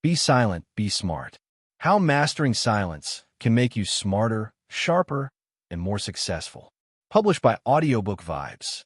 Be silent, be smart. How mastering silence can make you smarter, sharper, and more successful. Published by Audiobook Vibes.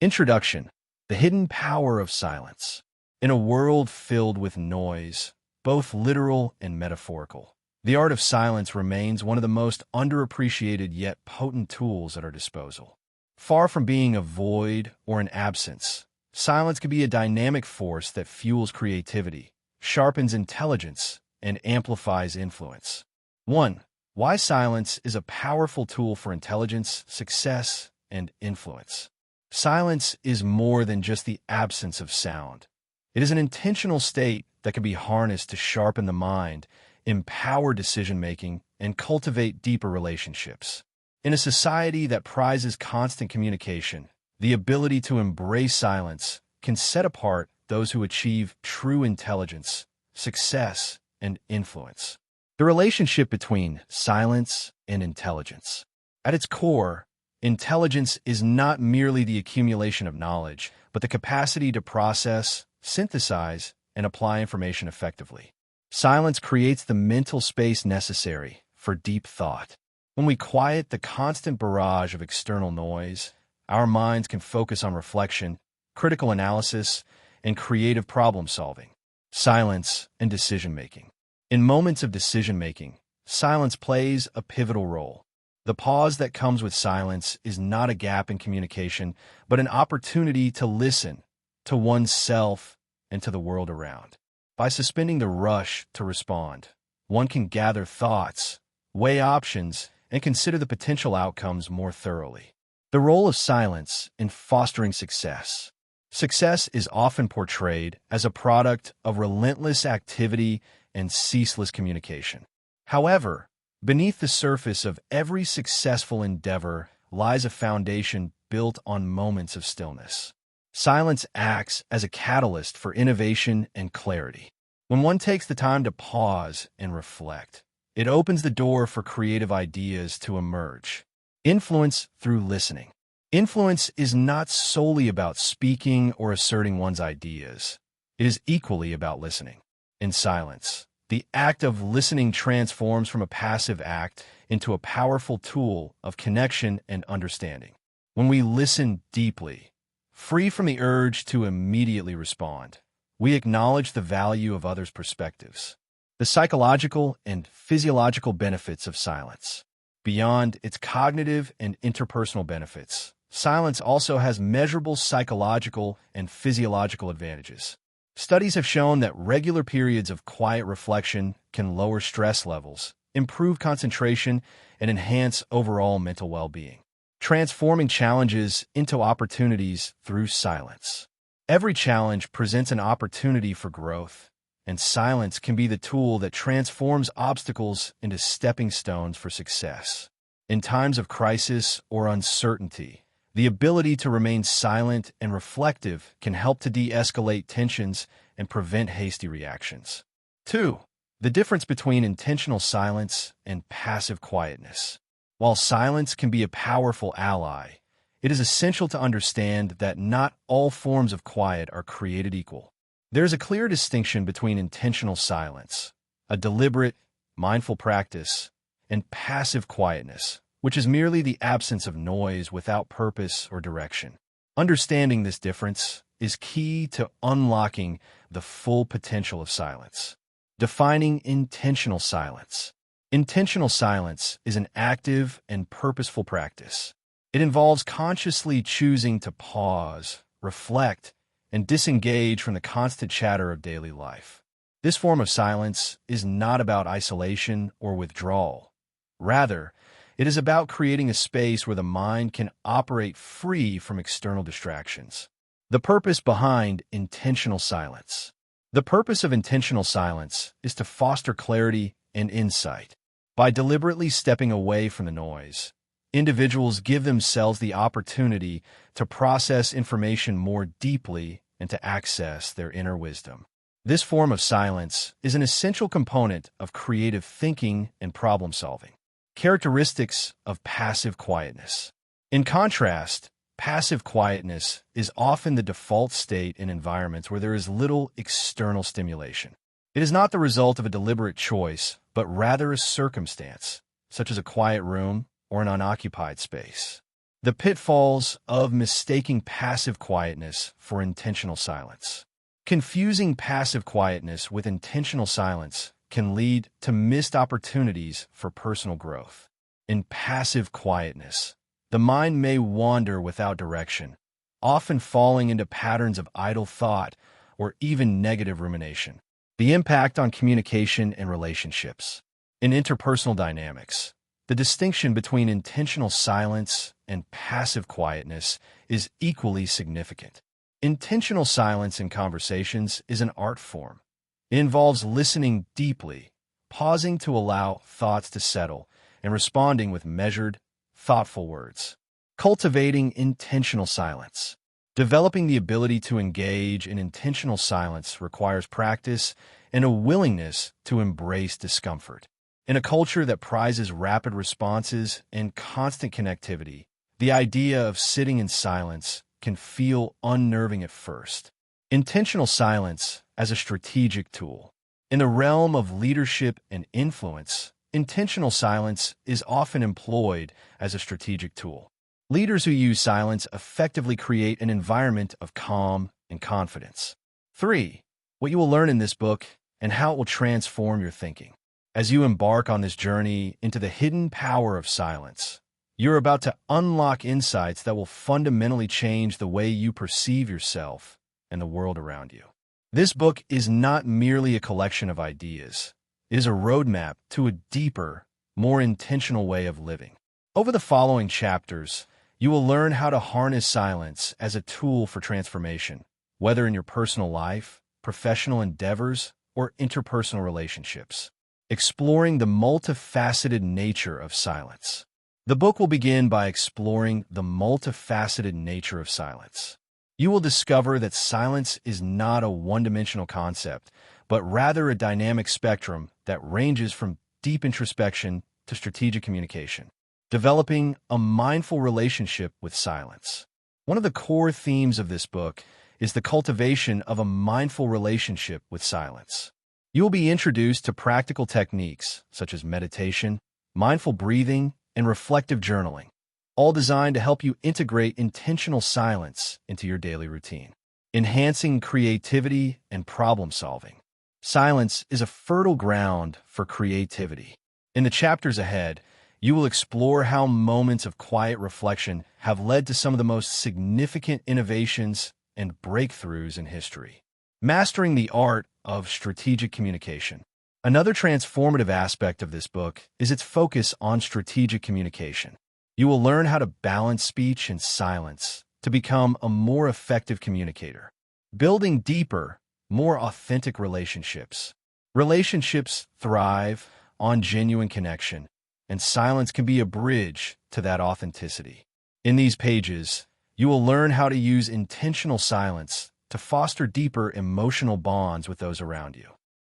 Introduction: The hidden power of silence. In a world filled with noise, both literal and metaphorical, the art of silence remains one of the most underappreciated yet potent tools at our disposal. Far from being a void or an absence, silence can be a dynamic force that fuels creativity, sharpens intelligence, and amplifies influence. 1. Why silence is a powerful tool for intelligence, success, and influence. Silence is more than just the absence of sound. It is an intentional state that can be harnessed to sharpen the mind, empower decision-making, and cultivate deeper relationships. In a society that prizes constant communication, the ability to embrace silence can set apart those who achieve true intelligence, success, and influence. The relationship between silence and intelligence. At its core, intelligence is not merely the accumulation of knowledge, but the capacity to process, synthesize, and apply information effectively. Silence creates the mental space necessary for deep thought. When we quiet the constant barrage of external noise, our minds can focus on reflection, critical analysis, and creative problem-solving. Silence and decision-making. In moments of decision-making, silence plays a pivotal role. The pause that comes with silence is not a gap in communication, but an opportunity to listen to oneself and to the world around. By suspending the rush to respond, one can gather thoughts, weigh options, and consider the potential outcomes more thoroughly. The role of silence in fostering success. Success is often portrayed as a product of relentless activity and ceaseless communication. However, beneath the surface of every successful endeavor lies a foundation built on moments of stillness. Silence acts as a catalyst for innovation and clarity. When one takes the time to pause and reflect, it opens the door for creative ideas to emerge. Influence through listening. Influence is not solely about speaking or asserting one's ideas. It is equally about listening. In silence, the act of listening transforms from a passive act into a powerful tool of connection and understanding. When we listen deeply, free from the urge to immediately respond, we acknowledge the value of others' perspectives. The psychological and physiological benefits of silence. Beyond its cognitive and interpersonal benefits, silence also has measurable psychological and physiological advantages. Studies have shown that regular periods of quiet reflection can lower stress levels, improve concentration, and enhance overall mental well-being, transforming challenges into opportunities through silence. Every challenge presents an opportunity for growth, and silence can be the tool that transforms obstacles into stepping stones for success. In times of crisis or uncertainty, the ability to remain silent and reflective can help to de-escalate tensions and prevent hasty reactions. 2. The difference between intentional silence and passive quietness. While silence can be a powerful ally, it is essential to understand that not all forms of quiet are created equal. There is a clear distinction between intentional silence, a deliberate, mindful practice, and passive quietness, which is merely the absence of noise without purpose or direction. Understanding this difference is key to unlocking the full potential of silence. Defining intentional silence. Intentional silence is an active and purposeful practice. It involves consciously choosing to pause, reflect, and disengage from the constant chatter of daily life. This form of silence is not about isolation or withdrawal. Rather, it is about creating a space where the mind can operate free from external distractions. The purpose behind intentional silence. The purpose of intentional silence is to foster clarity and insight. By deliberately stepping away from the noise, individuals give themselves the opportunity to process information more deeply and to access their inner wisdom. This form of silence is an essential component of creative thinking and problem-solving. Characteristics of passive quietness. In contrast, passive quietness is often the default state in environments where there is little external stimulation. It is not the result of a deliberate choice, but rather a circumstance, such as a quiet room or an unoccupied space. The pitfalls of mistaking passive quietness for intentional silence. Confusing passive quietness with intentional silence can lead to missed opportunities for personal growth. In passive quietness, the mind may wander without direction, often falling into patterns of idle thought or even negative rumination. The impact on communication and relationships. In interpersonal dynamics, the distinction between intentional silence and passive quietness is equally significant. Intentional silence in conversations is an art form. It involves listening deeply, pausing to allow thoughts to settle, and responding with measured, thoughtful words. Cultivating intentional silence. Developing the ability to engage in intentional silence requires practice and a willingness to embrace discomfort. In a culture that prizes rapid responses and constant connectivity, the idea of sitting in silence can feel unnerving at first. Intentional silence as a strategic tool. In the realm of leadership and influence, intentional silence is often employed as a strategic tool. Leaders who use silence effectively create an environment of calm and confidence. 3. What you will learn in this book and how it will transform your thinking. As you embark on this journey into the hidden power of silence, you're about to unlock insights that will fundamentally change the way you perceive yourself and the world around you. This book is not merely a collection of ideas. It is a roadmap to a deeper, more intentional way of living. Over the following chapters, you will learn how to harness silence as a tool for transformation, whether in your personal life, professional endeavors, or interpersonal relationships. Exploring the multifaceted nature of silence. The book will begin by exploring the multifaceted nature of silence. You will discover that silence is not a one-dimensional concept, but rather a dynamic spectrum that ranges from deep introspection to strategic communication. Developing a mindful relationship with silence. One of the core themes of this book is the cultivation of a mindful relationship with silence. You will be introduced to practical techniques such as meditation, mindful breathing, and reflective journaling, all designed to help you integrate intentional silence into your daily routine. Enhancing creativity and problem solving. Silence is a fertile ground for creativity. In the chapters ahead, you will explore how moments of quiet reflection have led to some of the most significant innovations and breakthroughs in history. Mastering the art of strategic communication. Another transformative aspect of this book is its focus on strategic communication. You will learn how to balance speech and silence to become a more effective communicator. Building deeper, more authentic relationships. Relationships thrive on genuine connection, and silence can be a bridge to that authenticity. In these pages, you will learn how to use intentional silence to foster deeper emotional bonds with those around you.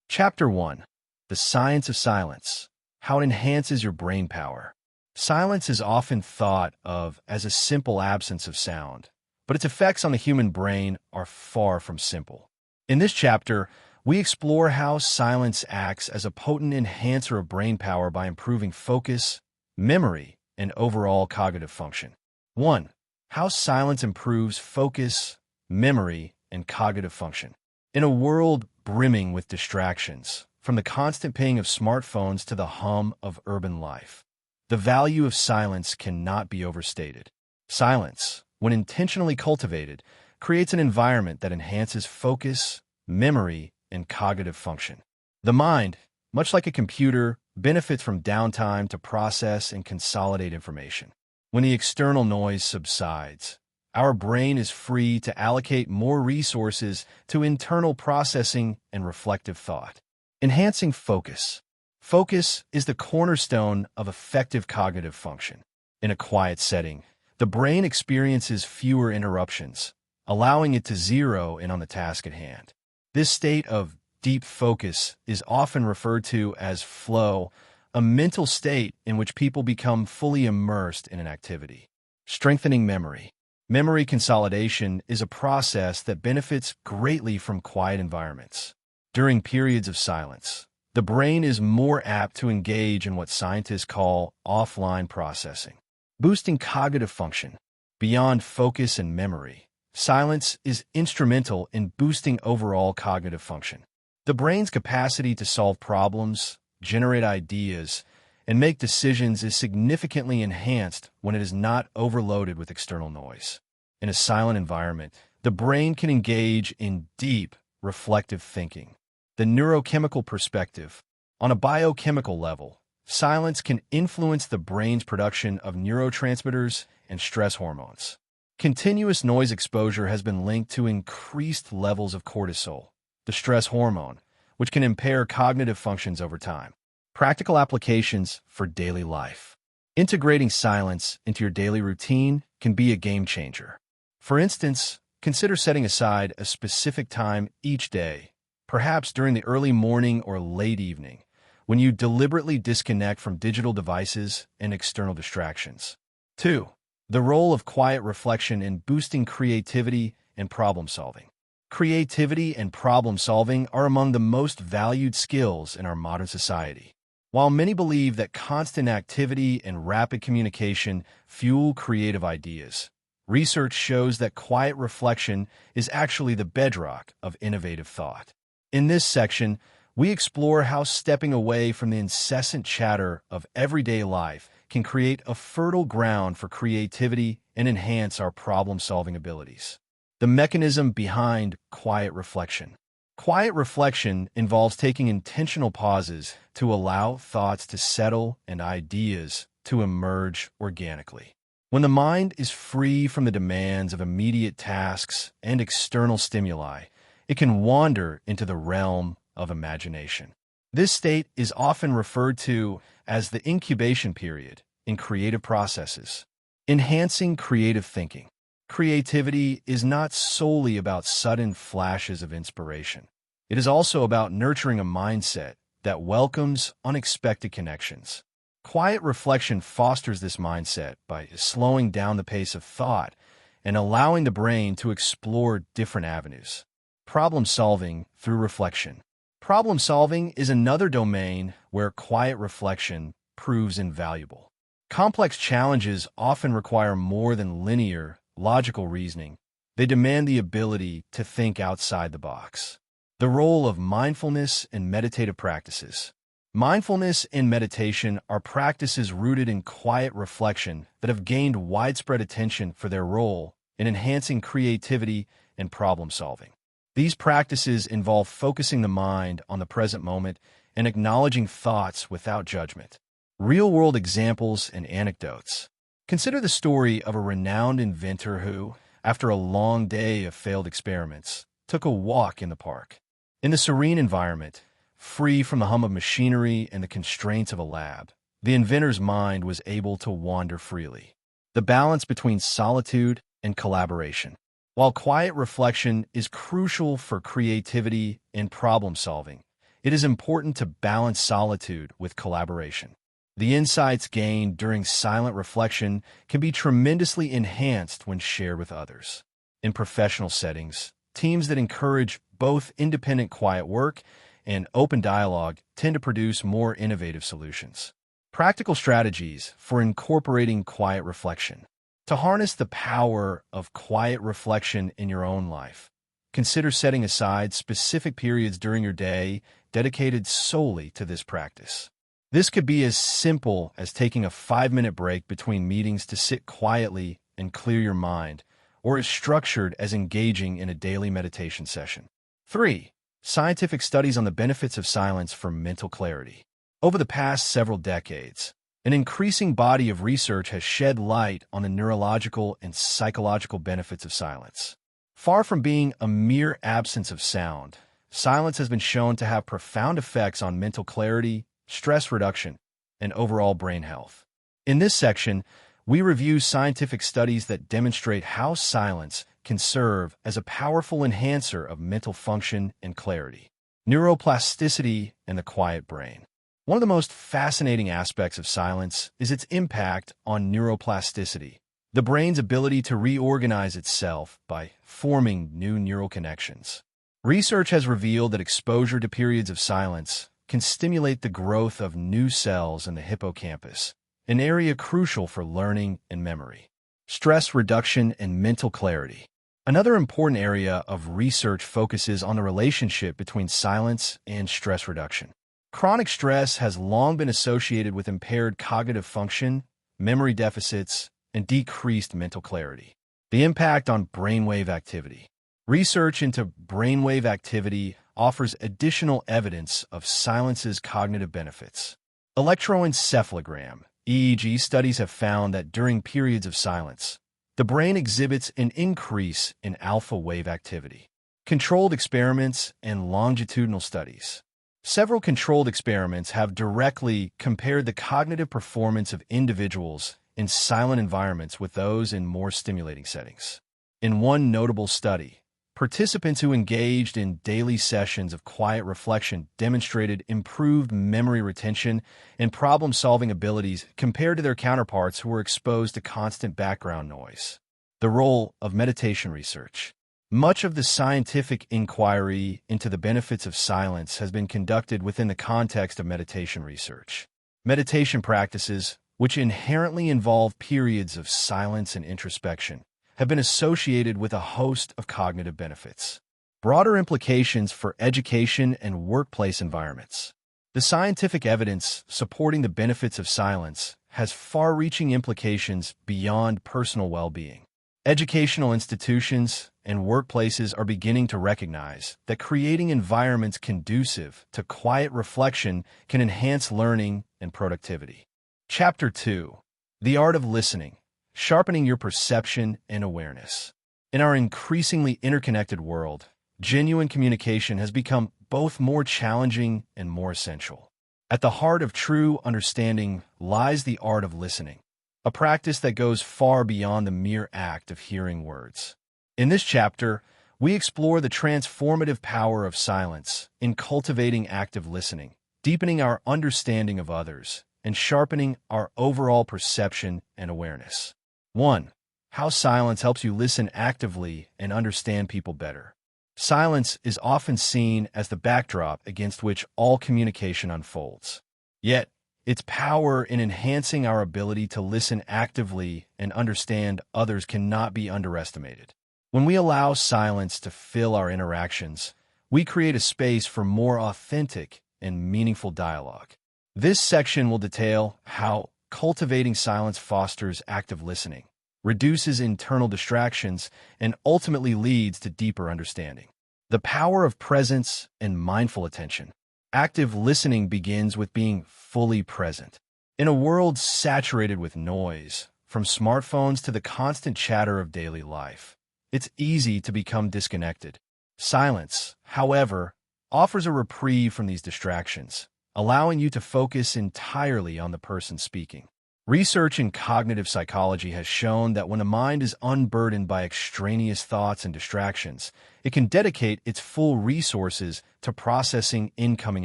Chapter 1. The Science of Silence. How it enhances your brain power. Silence is often thought of as a simple absence of sound, but its effects on the human brain are far from simple. In this chapter, we explore how silence acts as a potent enhancer of brain power by improving focus, memory, and overall cognitive function. 1. How silence improves focus, memory, and cognitive function. In a world brimming with distractions, from the constant ping of smartphones to the hum of urban life, the value of silence cannot be overstated. Silence, when intentionally cultivated, creates an environment that enhances focus, memory, and cognitive function. The mind, much like a computer, benefits from downtime to process and consolidate information. When the external noise subsides, our brain is free to allocate more resources to internal processing and reflective thought. Enhancing focus. Focus is the cornerstone of effective cognitive function. In a quiet setting, the brain experiences fewer interruptions, allowing it to zero in on the task at hand. This state of deep focus is often referred to as flow, a mental state in which people become fully immersed in an activity. Strengthening memory. Memory consolidation is a process that benefits greatly from quiet environments. During periods of silence, the brain is more apt to engage in what scientists call offline processing, boosting cognitive function. Beyond focus and memory, silence is instrumental in boosting overall cognitive function. The brain's capacity to solve problems, generate ideas, and make decisions is significantly enhanced when it is not overloaded with external noise. In a silent environment, the brain can engage in deep, reflective thinking. The neurochemical perspective. On a biochemical level, silence can influence the brain's production of neurotransmitters and stress hormones. Continuous noise exposure has been linked to increased levels of cortisol, the stress hormone, which can impair cognitive functions over time. Practical applications for daily life. Integrating silence into your daily routine can be a game changer. For instance, consider setting aside a specific time each day, perhaps during the early morning or late evening, when you deliberately disconnect from digital devices and external distractions. 2. The role of quiet reflection in boosting creativity and problem solving. Creativity and problem solving are among the most valued skills in our modern society. While many believe that constant activity and rapid communication fuel creative ideas, research shows that quiet reflection is actually the bedrock of innovative thought. In this section, we explore how stepping away from the incessant chatter of everyday life can create a fertile ground for creativity and enhance our problem-solving abilities. The mechanism behind quiet reflection. Quiet reflection involves taking intentional pauses to allow thoughts to settle and ideas to emerge organically. When the mind is free from the demands of immediate tasks and external stimuli, it can wander into the realm of imagination. This state is often referred to as the incubation period in creative processes. Enhancing creative thinking. Creativity is not solely about sudden flashes of inspiration. It is also about nurturing a mindset that welcomes unexpected connections. Quiet reflection fosters this mindset by slowing down the pace of thought and allowing the brain to explore different avenues. Problem solving through reflection. Problem solving is another domain where quiet reflection proves invaluable. Complex challenges often require more than linear, logical reasoning. They demand the ability to think outside the box. The role of mindfulness and meditative practices. Mindfulness and meditation are practices rooted in quiet reflection that have gained widespread attention for their role in enhancing creativity and problem solving. These practices involve focusing the mind on the present moment and acknowledging thoughts without judgment. Real-world examples and anecdotes. Consider the story of a renowned inventor who, after a long day of failed experiments, took a walk in the park. In the serene environment, free from the hum of machinery and the constraints of a lab, the inventor's mind was able to wander freely. The balance between solitude and collaboration. While quiet reflection is crucial for creativity and problem solving, it is important to balance solitude with collaboration. The insights gained during silent reflection can be tremendously enhanced when shared with others. In professional settings, teams that encourage both independent quiet work and open dialogue tend to produce more innovative solutions. Practical strategies for incorporating quiet reflection. To harness the power of quiet reflection in your own life, consider setting aside specific periods during your day dedicated solely to this practice. This could be as simple as taking a 5-minute break between meetings to sit quietly and clear your mind, or as structured as engaging in a daily meditation session. 3. Scientific studies on the benefits of silence for mental clarity. Over the past several decades, an increasing body of research has shed light on the neurological and psychological benefits of silence. Far from being a mere absence of sound, silence has been shown to have profound effects on mental clarity, stress reduction, and overall brain health. In this section, we review scientific studies that demonstrate how silence can serve as a powerful enhancer of mental function and clarity. Neuroplasticity and the quiet brain. One of the most fascinating aspects of silence is its impact on neuroplasticity, the brain's ability to reorganize itself by forming new neural connections. Research has revealed that exposure to periods of silence can stimulate the growth of new cells in the hippocampus, an area crucial for learning and memory. Stress reduction and mental clarity. Another important area of research focuses on the relationship between silence and stress reduction. Chronic stress has long been associated with impaired cognitive function, memory deficits, and decreased mental clarity. The impact on brainwave activity. Research into brainwave activity offers additional evidence of silence's cognitive benefits. Electroencephalogram (EEG) studies have found that during periods of silence, the brain exhibits an increase in alpha wave activity. Controlled experiments and longitudinal studies. Several controlled experiments have directly compared the cognitive performance of individuals in silent environments with those in more stimulating settings. In one notable study, participants who engaged in daily sessions of quiet reflection demonstrated improved memory retention and problem-solving abilities compared to their counterparts who were exposed to constant background noise. The role of meditation research. Much of the scientific inquiry into the benefits of silence has been conducted within the context of meditation research. Meditation practices, which inherently involve periods of silence and introspection, have been associated with a host of cognitive benefits. Broader implications for education and workplace environments. The scientific evidence supporting the benefits of silence has far-reaching implications beyond personal well-being. Educational institutions and workplaces are beginning to recognize that creating environments conducive to quiet reflection can enhance learning and productivity. Chapter 2. The Art of Listening. Sharpening your perception and awareness. In our increasingly interconnected world, genuine communication has become both more challenging and more essential. At the heart of true understanding lies the art of listening, a practice that goes far beyond the mere act of hearing words. In this chapter, we explore the transformative power of silence in cultivating active listening, deepening our understanding of others, and sharpening our overall perception and awareness. 1. How silence helps you listen actively and understand people better. Silence is often seen as the backdrop against which all communication unfolds. Yet, its power in enhancing our ability to listen actively and understand others cannot be underestimated. When we allow silence to fill our interactions, we create a space for more authentic and meaningful dialogue. This section will detail how cultivating silence fosters active listening, reduces internal distractions, and ultimately leads to deeper understanding. The power of presence and mindful attention. Active listening begins with being fully present. In a world saturated with noise, from smartphones to the constant chatter of daily life, it's easy to become disconnected. Silence, however, offers a reprieve from these distractions, allowing you to focus entirely on the person speaking. Research in cognitive psychology has shown that when a mind is unburdened by extraneous thoughts and distractions, it can dedicate its full resources to processing incoming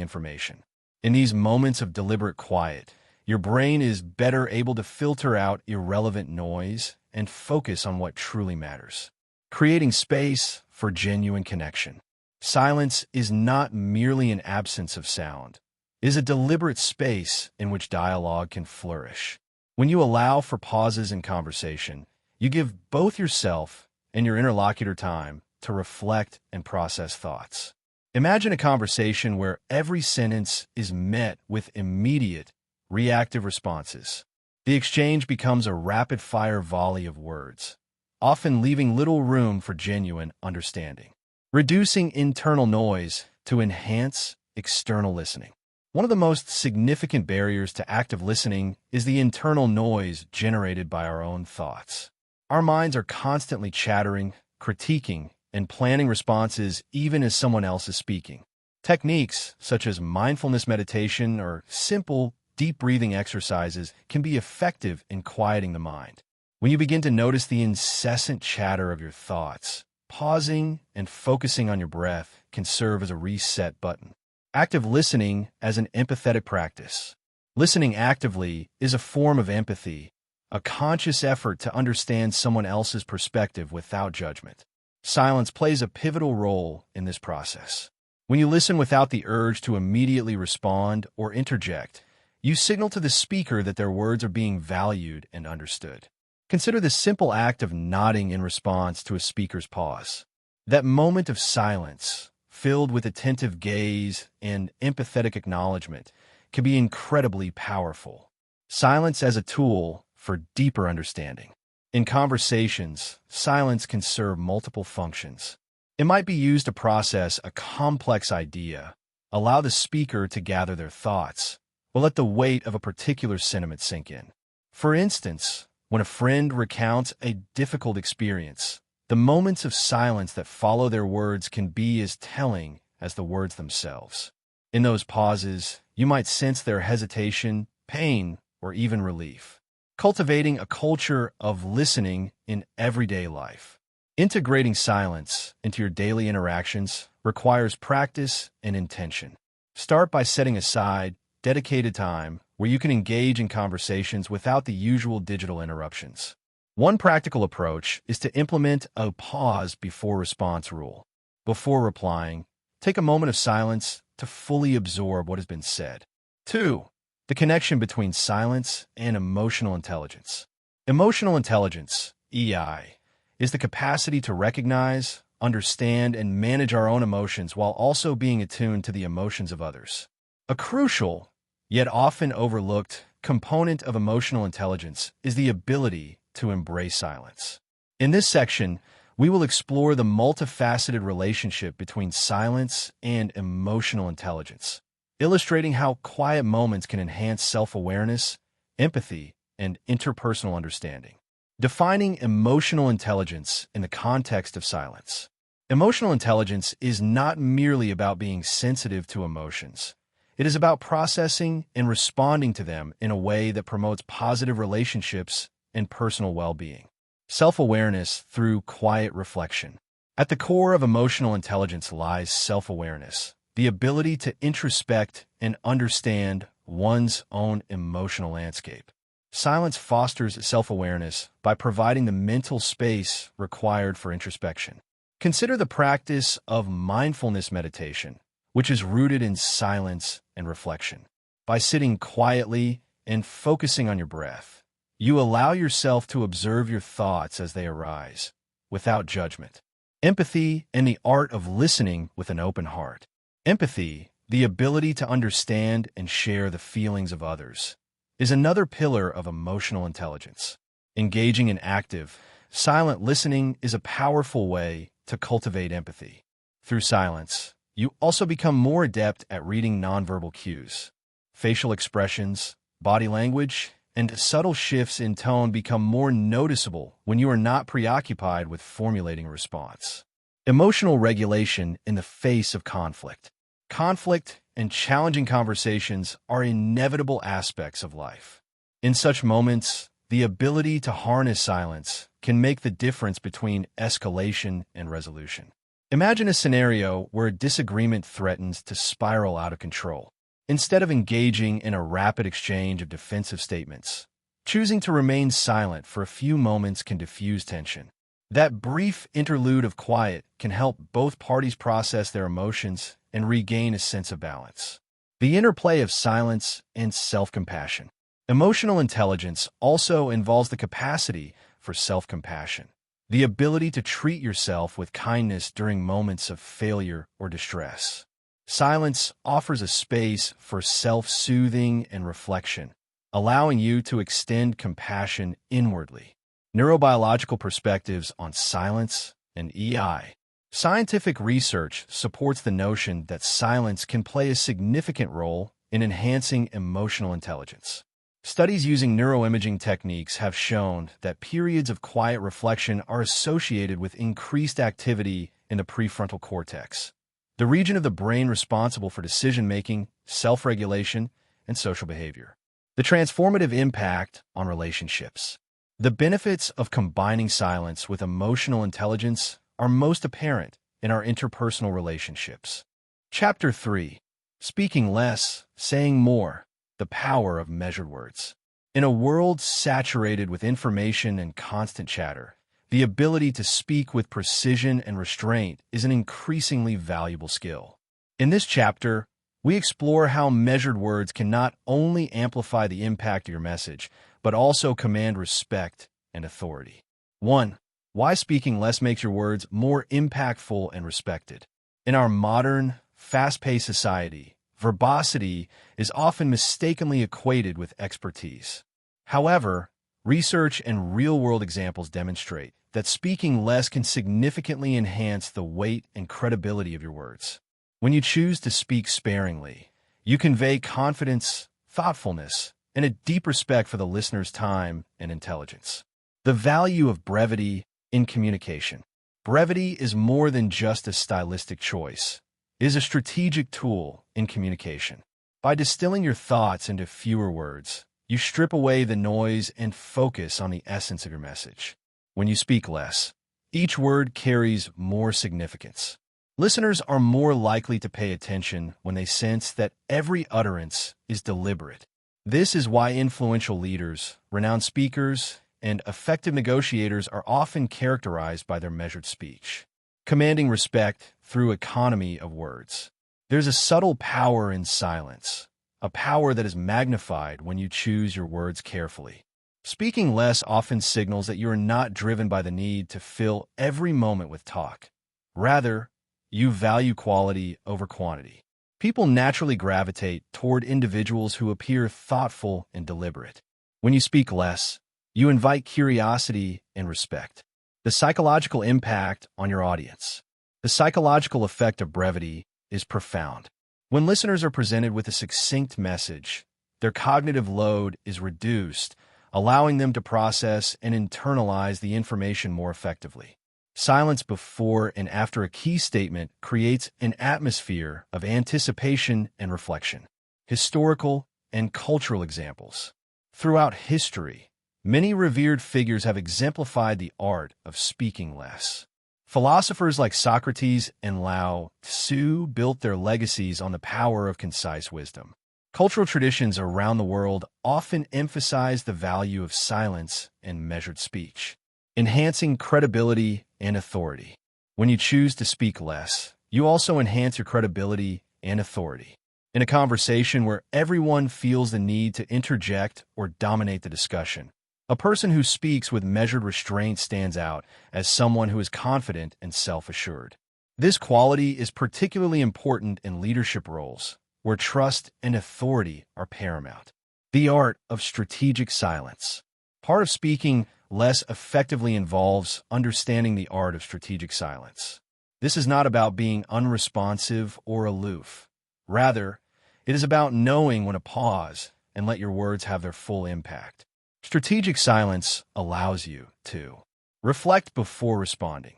information. In these moments of deliberate quiet, your brain is better able to filter out irrelevant noise and focus on what truly matters, creating space for genuine connection. Silence is not merely an absence of sound. It is a deliberate space in which dialogue can flourish. When you allow for pauses in conversation, you give both yourself and your interlocutor time to reflect and process thoughts. Imagine a conversation where every sentence is met with immediate, reactive responses. The exchange becomes a rapid-fire volley of words, often leaving little room for genuine understanding. Reducing internal noise to enhance external listening. One of the most significant barriers to active listening is the internal noise generated by our own thoughts. Our minds are constantly chattering, critiquing, and planning responses even as someone else is speaking. Techniques such as mindfulness meditation or simple, deep breathing exercises can be effective in quieting the mind. When you begin to notice the incessant chatter of your thoughts, pausing and focusing on your breath can serve as a reset button. Active listening as an empathetic practice. Listening actively is a form of empathy, a conscious effort to understand someone else's perspective without judgment. Silence plays a pivotal role in this process. When you listen without the urge to immediately respond or interject, you signal to the speaker that their words are being valued and understood. Consider the simple act of nodding in response to a speaker's pause. That moment of silence, filled with attentive gaze and empathetic acknowledgement, can be incredibly powerful. Silence as a tool for deeper understanding. In conversations, silence can serve multiple functions. It might be used to process a complex idea, allow the speaker to gather their thoughts, or let the weight of a particular sentiment sink in. For instance, when a friend recounts a difficult experience, the moments of silence that follow their words can be as telling as the words themselves. In those pauses, you might sense their hesitation, pain, or even relief. Cultivating a culture of listening in everyday life. Integrating silence into your daily interactions requires practice and intention. Start by setting aside dedicated time where you can engage in conversations without the usual digital interruptions. One practical approach is to implement a pause before response rule. Before replying, take a moment of silence to fully absorb what has been said. 2. The connection between silence and emotional intelligence. Emotional intelligence, EI, is the capacity to recognize, understand, and manage our own emotions while also being attuned to the emotions of others. A crucial, yet often overlooked, component of emotional intelligence is the ability to embrace silence. In this section, we will explore the multifaceted relationship between silence and emotional intelligence, illustrating how quiet moments can enhance self-awareness, empathy, and interpersonal understanding. Defining emotional intelligence in the context of silence. Emotional intelligence is not merely about being sensitive to emotions. It is about processing and responding to them in a way that promotes positive relationships and personal well-being. Self-awareness through quiet reflection. At the core of emotional intelligence lies self-awareness, the ability to introspect and understand one's own emotional landscape. Silence fosters self-awareness by providing the mental space required for introspection. Consider the practice of mindfulness meditation, which is rooted in silence and reflection. By sitting quietly and focusing on your breath, you allow yourself to observe your thoughts as they arise, without judgment. Empathy and the art of listening with an open heart. Empathy, the ability to understand and share the feelings of others, is another pillar of emotional intelligence. Engaging in active, silent listening is a powerful way to cultivate empathy. Through silence, you also become more adept at reading nonverbal cues. Facial expressions, body language, and subtle shifts in tone become more noticeable when you are not preoccupied with formulating a response. Emotional regulation in the face of conflict. Conflict and challenging conversations are inevitable aspects of life. In such moments, the ability to harness silence can make the difference between escalation and resolution. Imagine a scenario where a disagreement threatens to spiral out of control. Instead of engaging in a rapid exchange of defensive statements, choosing to remain silent for a few moments can diffuse tension. That brief interlude of quiet can help both parties process their emotions and regain a sense of balance. The interplay of silence and self-compassion. Emotional intelligence also involves the capacity for self-compassion, the ability to treat yourself with kindness during moments of failure or distress. Silence offers a space for self-soothing and reflection, allowing you to extend compassion inwardly. Neurobiological perspectives on silence and EI. Scientific research supports the notion that silence can play a significant role in enhancing emotional intelligence. Studies using neuroimaging techniques have shown that periods of quiet reflection are associated with increased activity in the prefrontal cortex, the region of the brain responsible for decision-making, self-regulation, and social behavior. The transformative impact on relationships. The benefits of combining silence with emotional intelligence are most apparent in our interpersonal relationships. Chapter 3. Speaking less, saying more. The power of measured words. In a world saturated with information and constant chatter, The ability to speak with precision and restraint is an increasingly valuable skill. In this chapter, we explore how measured words can not only amplify the impact of your message, but also command respect and authority. 1. Why speaking less makes your words more impactful and respected. In our modern, fast-paced society, verbosity is often mistakenly equated with expertise. However, research and real-world examples demonstrate that speaking less can significantly enhance the weight and credibility of your words. When you choose to speak sparingly, you convey confidence, thoughtfulness, and a deep respect for the listener's time and intelligence. The value of brevity in communication. Brevity is more than just a stylistic choice. It is a strategic tool in communication. By distilling your thoughts into fewer words, you strip away the noise and focus on the essence of your message. When you speak less, each word carries more significance. Listeners are more likely to pay attention when they sense that every utterance is deliberate. This is why influential leaders, renowned speakers, and effective negotiators are often characterized by their measured speech. Commanding respect through economy of words. There's a subtle power in silence, a power that is magnified when you choose your words carefully. Speaking less often signals that you are not driven by the need to fill every moment with talk. Rather, you value quality over quantity. People naturally gravitate toward individuals who appear thoughtful and deliberate. When you speak less, you invite curiosity and respect. The psychological impact on your audience. The psychological effect of brevity is profound. When listeners are presented with a succinct message, their cognitive load is reduced, allowing them to process and internalize the information more effectively. Silence before and after a key statement creates an atmosphere of anticipation and reflection. Historical and cultural examples. Throughout history, many revered figures have exemplified the art of speaking less. Philosophers like Socrates and Lao Tzu built their legacies on the power of concise wisdom. Cultural traditions around the world often emphasize the value of silence and measured speech, enhancing credibility and authority. When you choose to speak less, you also enhance your credibility and authority. In a conversation where everyone feels the need to interject or dominate the discussion, a person who speaks with measured restraint stands out as someone who is confident and self-assured. This quality is particularly important in leadership roles, where trust and authority are paramount. The art of strategic silence. Part of speaking less effectively involves understanding the art of strategic silence. This is not about being unresponsive or aloof. Rather, it is about knowing when to pause and let your words have their full impact. Strategic silence allows you to reflect before responding.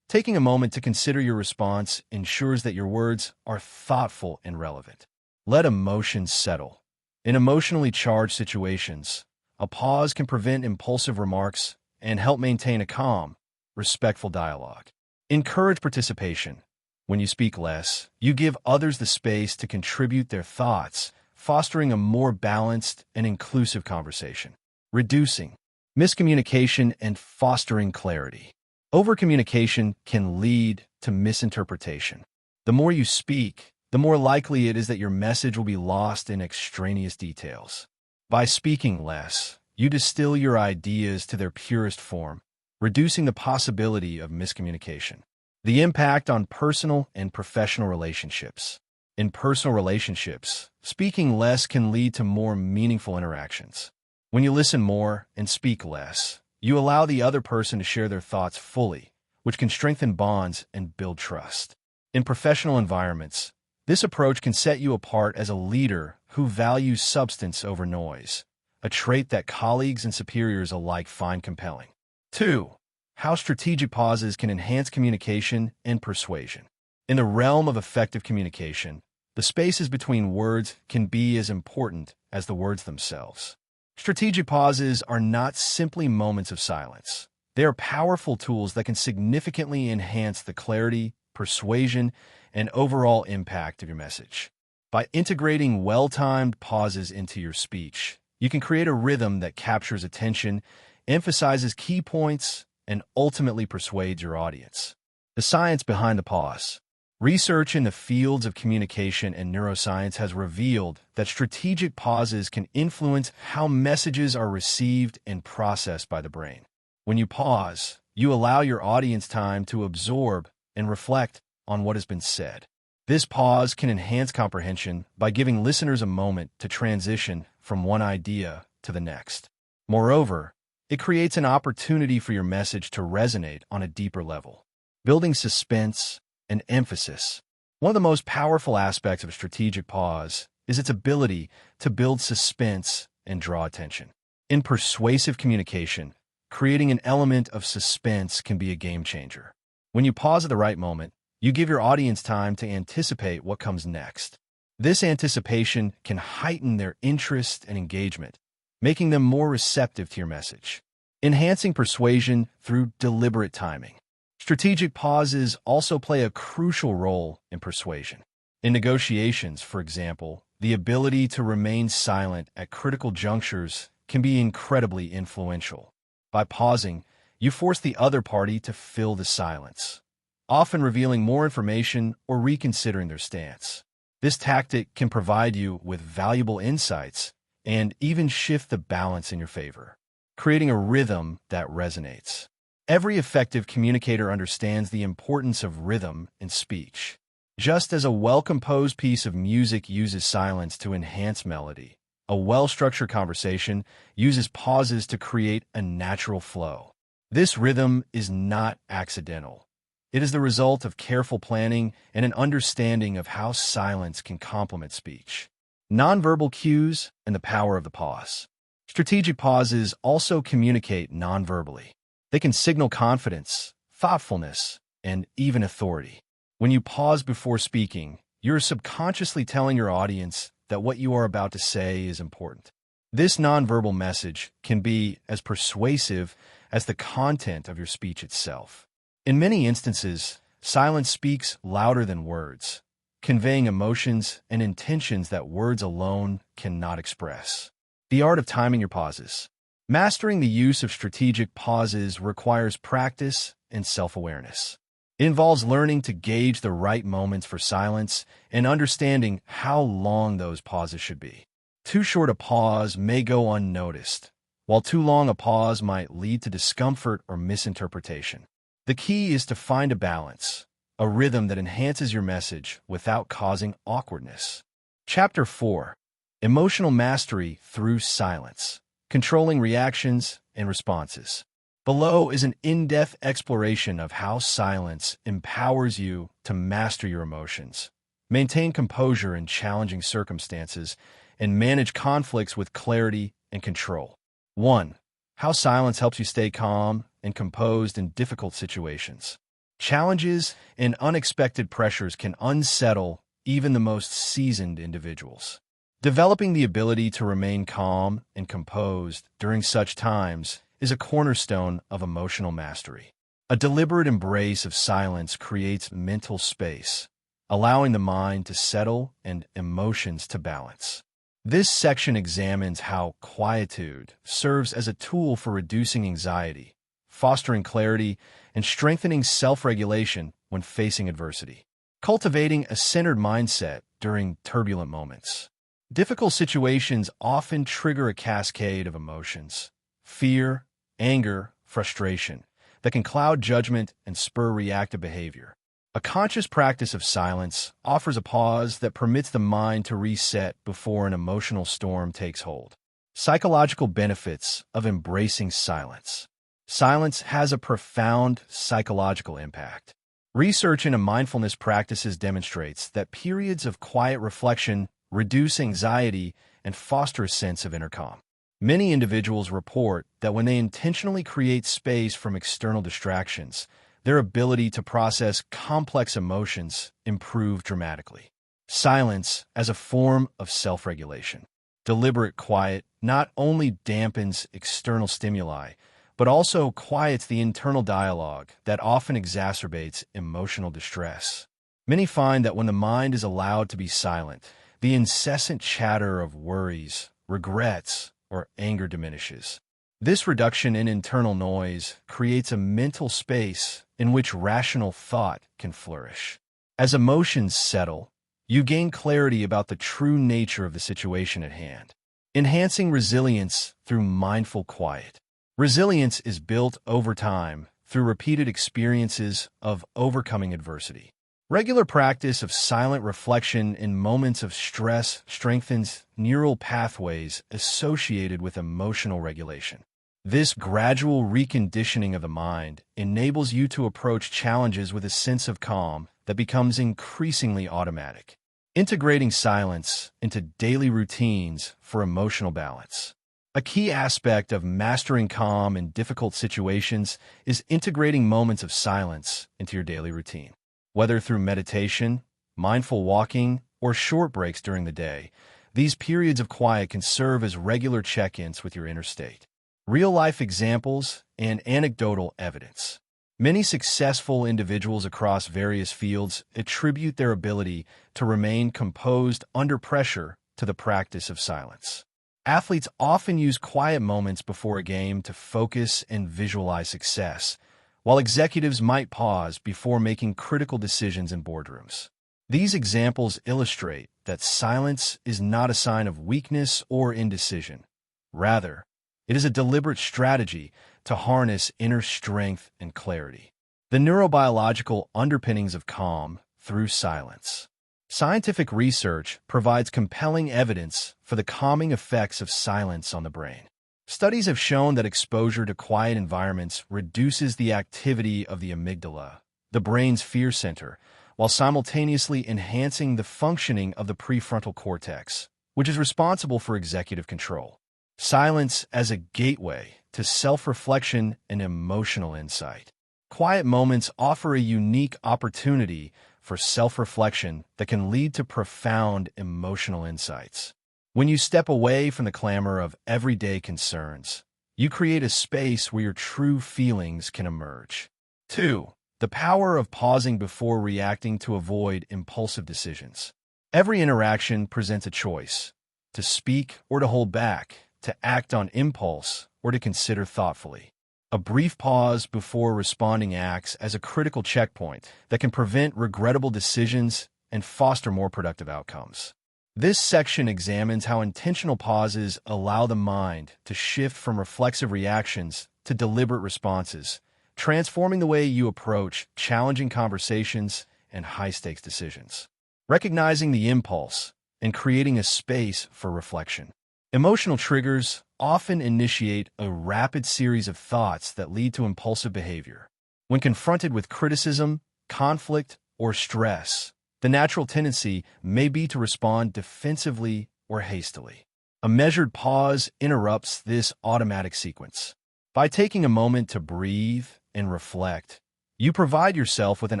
Taking a moment to consider your response ensures that your words are thoughtful and relevant. Let emotions settle. In emotionally charged situations, a pause can prevent impulsive remarks and help maintain a calm, respectful dialogue. Encourage participation. When you speak less, you give others the space to contribute their thoughts, fostering a more balanced and inclusive conversation. Reducing miscommunication and fostering clarity. Overcommunication can lead to misinterpretation. The more you speak, the more likely it is that your message will be lost in extraneous details. By speaking less, you distill your ideas to their purest form, reducing the possibility of miscommunication. The impact on personal and professional relationships. In personal relationships, speaking less can lead to more meaningful interactions. When you listen more and speak less, you allow the other person to share their thoughts fully, which can strengthen bonds and build trust. In professional environments, this approach can set you apart as a leader who values substance over noise, a trait that colleagues and superiors alike find compelling. 2. How strategic pauses can enhance communication and persuasion. In the realm of effective communication, the spaces between words can be as important as the words themselves. Strategic pauses are not simply moments of silence. They are powerful tools that can significantly enhance the clarity, persuasion, and overall impact of your message. By integrating well-timed pauses into your speech, you can create a rhythm that captures attention, emphasizes key points, and ultimately persuades your audience. The science behind the pause. Research in the fields of communication and neuroscience has revealed that strategic pauses can influence how messages are received and processed by the brain. When you pause, you allow your audience time to absorb and reflect on what has been said. This pause can enhance comprehension by giving listeners a moment to transition from one idea to the next. Moreover, it creates an opportunity for your message to resonate on a deeper level. Building suspense and emphasis. One of the most powerful aspects of a strategic pause is its ability to build suspense and draw attention. In persuasive communication, creating an element of suspense can be a game changer. When you pause at the right moment, you give your audience time to anticipate what comes next. This anticipation can heighten their interest and engagement, making them more receptive to your message. Enhancing persuasion through deliberate timing. Strategic pauses also play a crucial role in persuasion. In negotiations, for example, the ability to remain silent at critical junctures can be incredibly influential. By pausing, you force the other party to fill the silence, often revealing more information or reconsidering their stance. This tactic can provide you with valuable insights and even shift the balance in your favor, creating a rhythm that resonates. Every effective communicator understands the importance of rhythm in speech. Just as a well-composed piece of music uses silence to enhance melody, a well-structured conversation uses pauses to create a natural flow. This rhythm is not accidental. It is the result of careful planning and an understanding of how silence can complement speech. Nonverbal cues and the power of the pause. Strategic pauses also communicate nonverbally. They can signal confidence, thoughtfulness, and even authority. When you pause before speaking, you're subconsciously telling your audience that what you are about to say is important. This nonverbal message can be as persuasive as the content of your speech itself. In many instances, silence speaks louder than words, conveying emotions and intentions that words alone cannot express. The art of timing your pauses. Mastering the use of strategic pauses requires practice and self-awareness. It involves learning to gauge the right moments for silence and understanding how long those pauses should be. Too short a pause may go unnoticed, while too long a pause might lead to discomfort or misinterpretation. The key is to find a balance, a rhythm that enhances your message without causing awkwardness. Chapter 4. Emotional Mastery Through Silence. Controlling reactions and responses. Below is an in-depth exploration of how silence empowers you to master your emotions, maintain composure in challenging circumstances, and manage conflicts with clarity and control. 1. How silence helps you stay calm and composed in difficult situations. Challenges and unexpected pressures can unsettle even the most seasoned individuals. Developing the ability to remain calm and composed during such times is a cornerstone of emotional mastery. A deliberate embrace of silence creates mental space, allowing the mind to settle and emotions to balance. This section examines how quietude serves as a tool for reducing anxiety, fostering clarity, and strengthening self-regulation when facing adversity. Cultivating a centered mindset during turbulent moments. Difficult situations often trigger a cascade of emotions, fear, anger, frustration, that can cloud judgment and spur reactive behavior. A conscious practice of silence offers a pause that permits the mind to reset before an emotional storm takes hold. Psychological benefits of embracing silence. Silence has a profound psychological impact. Research into mindfulness practices demonstrates that periods of quiet reflection reduce anxiety and foster a sense of inner calm. Many individuals report that when they intentionally create space from external distractions, their ability to process complex emotions improve dramatically. Silence as a form of self-regulation. Deliberate quiet not only dampens external stimuli, but also quiets the internal dialogue that often exacerbates emotional distress. Many find that when the mind is allowed to be silent, the incessant chatter of worries, regrets, or anger diminishes. This reduction in internal noise creates a mental space in which rational thought can flourish. As emotions settle, you gain clarity about the true nature of the situation at hand, enhancing resilience through mindful quiet. Resilience is built over time through repeated experiences of overcoming adversity. Regular practice of silent reflection in moments of stress strengthens neural pathways associated with emotional regulation. This gradual reconditioning of the mind enables you to approach challenges with a sense of calm that becomes increasingly automatic, integrating silence into daily routines for emotional balance. A key aspect of mastering calm in difficult situations is integrating moments of silence into your daily routine. Whether through meditation, mindful walking, or short breaks during the day, these periods of quiet can serve as regular check-ins with your inner state. Real-life examples and anecdotal evidence. Many successful individuals across various fields attribute their ability to remain composed under pressure to the practice of silence. Athletes often use quiet moments before a game to focus and visualize success, while executives might pause before making critical decisions in boardrooms. These examples illustrate that silence is not a sign of weakness or indecision. Rather, it is a deliberate strategy to harness inner strength and clarity. The neurobiological underpinnings of calm through silence. Scientific research provides compelling evidence for the calming effects of silence on the brain. Studies have shown that exposure to quiet environments reduces the activity of the amygdala, the brain's fear center, while simultaneously enhancing the functioning of the prefrontal cortex, which is responsible for executive control. Silence as a gateway to self-reflection and emotional insight. Quiet moments offer a unique opportunity for self-reflection that can lead to profound emotional insights. When you step away from the clamor of everyday concerns, you create a space where your true feelings can emerge. 2. The power of pausing before reacting to avoid impulsive decisions. Every interaction presents a choice: to speak or to hold back, to act on impulse or to consider thoughtfully. A brief pause before responding acts as a critical checkpoint that can prevent regrettable decisions and foster more productive outcomes. This section examines how intentional pauses allow the mind to shift from reflexive reactions to deliberate responses, transforming the way you approach challenging conversations and high-stakes decisions. Recognizing the impulse and creating a space for reflection. Emotional triggers often initiate a rapid series of thoughts that lead to impulsive behavior. When confronted with criticism, conflict, or stress, the natural tendency may be to respond defensively or hastily. A measured pause interrupts this automatic sequence. By taking a moment to breathe and reflect, you provide yourself with an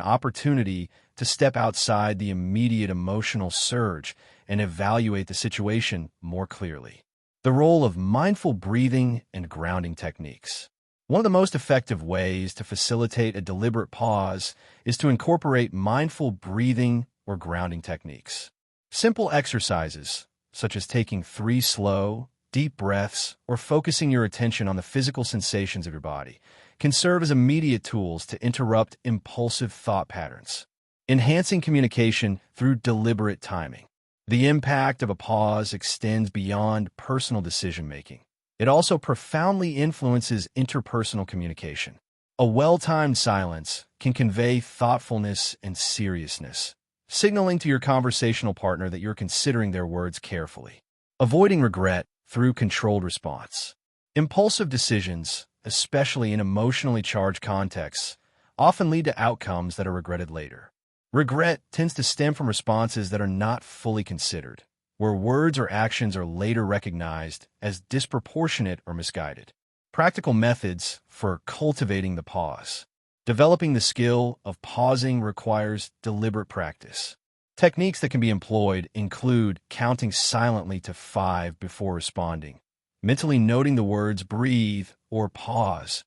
opportunity to step outside the immediate emotional surge and evaluate the situation more clearly. The role of mindful breathing and grounding techniques. One of the most effective ways to facilitate a deliberate pause is to incorporate mindful breathing or grounding techniques. Simple exercises, such as taking 3 slow, deep breaths or focusing your attention on the physical sensations of your body, can serve as immediate tools to interrupt impulsive thought patterns. Enhancing communication through deliberate timing. The impact of a pause extends beyond personal decision-making. It also profoundly influences interpersonal communication. A well-timed silence can convey thoughtfulness and seriousness, signaling to your conversational partner that you're considering their words carefully. Avoiding regret through controlled response. Impulsive decisions, especially in emotionally charged contexts, often lead to outcomes that are regretted later. Regret tends to stem from responses that are not fully considered, where words or actions are later recognized as disproportionate or misguided. Practical methods for cultivating the pause. Developing the skill of pausing requires deliberate practice. Techniques that can be employed include counting silently to 5 before responding, mentally noting the words breathe or pause,